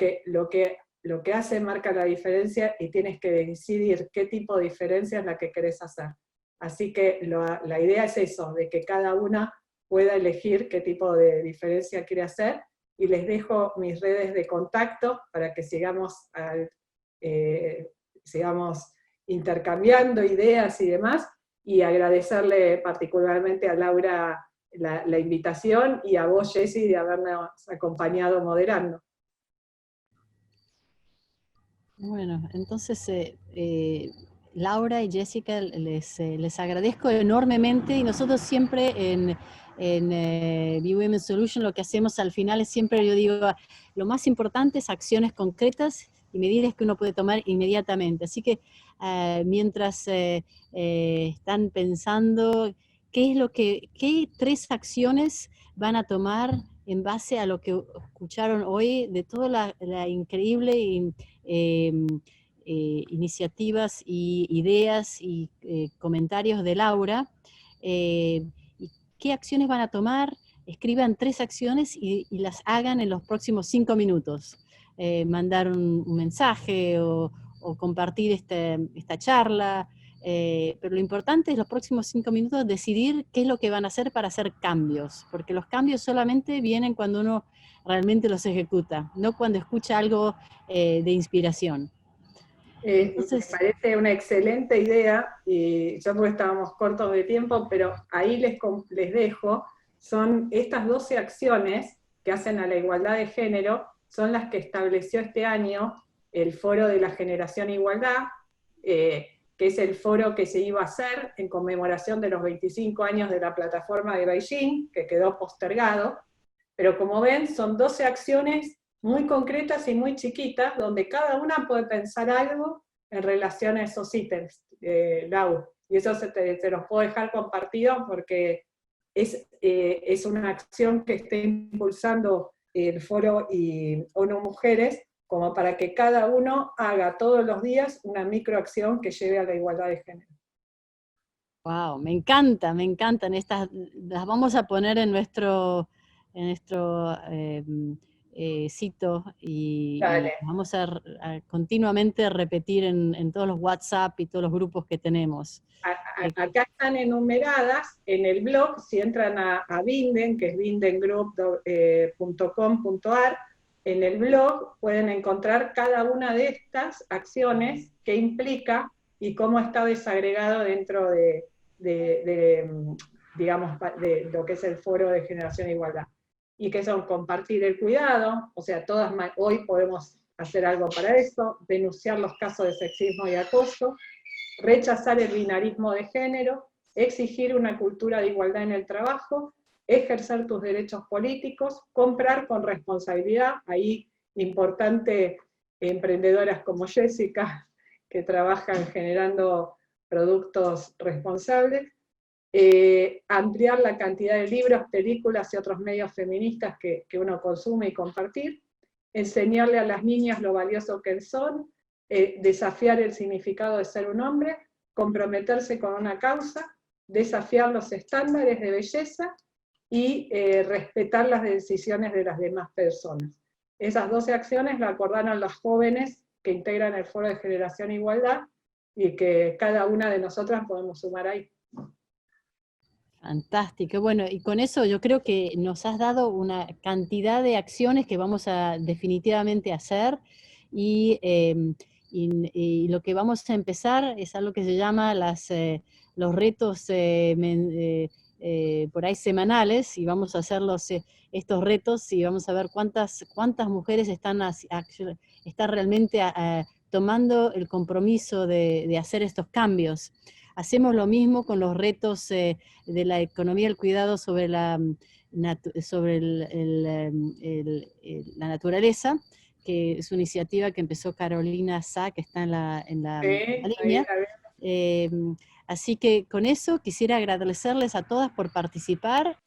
que hace marca la diferencia y tienes que decidir qué tipo de diferencia es la que querés hacer. Así que la idea es eso, de que cada una pueda elegir qué tipo de diferencia quiere hacer, y les dejo mis redes de contacto para que sigamos intercambiando ideas y demás, y agradecerle particularmente a Laura la invitación, y a vos, Jessy, de habernos acompañado moderando. Bueno, entonces Laura y Jessica, les agradezco enormemente, y nosotros siempre en BeWomen Solution lo que hacemos al final es siempre, yo digo, lo más importante es acciones concretas y medidas que uno puede tomar inmediatamente. Así que mientras están pensando qué 3 acciones van a tomar en base a lo que escucharon hoy, de toda la increíble iniciativas y ideas y comentarios de Laura. Y ¿qué acciones van a tomar? Escriban 3 acciones y las hagan en los próximos 5 minutos. Mandar un mensaje o compartir esta charla, pero lo importante es los próximos 5 minutos decidir qué es lo que van a hacer para hacer cambios, porque los cambios solamente vienen cuando uno realmente los ejecuta, no cuando escucha algo de inspiración. Entonces, me parece una excelente idea, y ya porque estábamos cortos de tiempo, pero ahí les dejo, son estas 12 acciones que hacen a la igualdad de género, son las que estableció este año el Foro de la Generación Igualdad, que es el foro que se iba a hacer en conmemoración de los 25 años de la plataforma de Beijing, que quedó postergado, pero como ven, son 12 acciones muy concretas y muy chiquitas, donde cada una puede pensar algo en relación a esos ítems, Lau. Y eso se los puedo dejar compartido porque es una acción que está impulsando el Foro y ONU Mujeres, como para que cada uno haga todos los días una microacción que lleve a la igualdad de género. Wow, me encantan estas, las vamos a poner en nuestro sitio y vamos a continuamente repetir en todos los WhatsApp y todos los grupos que tenemos. Acá están enumeradas en el blog, si entran a Vinden, que es vindengroup.com.ar, en el blog pueden encontrar cada una de estas acciones que implica y cómo está desagregado dentro de lo que es el Foro de Generación e Igualdad. Y que son compartir el cuidado, o sea, todas hoy podemos hacer algo para eso, denunciar los casos de sexismo y acoso, rechazar el binarismo de género, exigir una cultura de igualdad en el trabajo, ejercer tus derechos políticos, comprar con responsabilidad, ahí importante emprendedoras como Jessica, que trabajan generando productos responsables, ampliar la cantidad de libros, películas y otros medios feministas que uno consume y compartir, enseñarle a las niñas lo valioso que son, desafiar el significado de ser un hombre, comprometerse con una causa, desafiar los estándares de belleza y respetar las decisiones de las demás personas. Esas 12 acciones las acordaron las jóvenes que integran el Foro de Generación e Igualdad y que cada una de nosotras podemos sumar ahí. Fantástico, bueno, y con eso yo creo que nos has dado una cantidad de acciones que vamos a definitivamente hacer, y lo que vamos a empezar es algo que se llama los retos por ahí semanales, y vamos a hacer estos retos y vamos a ver cuántas mujeres están realmente tomando el compromiso de hacer estos cambios. Hacemos lo mismo con los retos de la economía del cuidado sobre la naturaleza, que es una iniciativa que empezó Carolina Sá, que está en la línea. Así que con eso quisiera agradecerles a todas por participar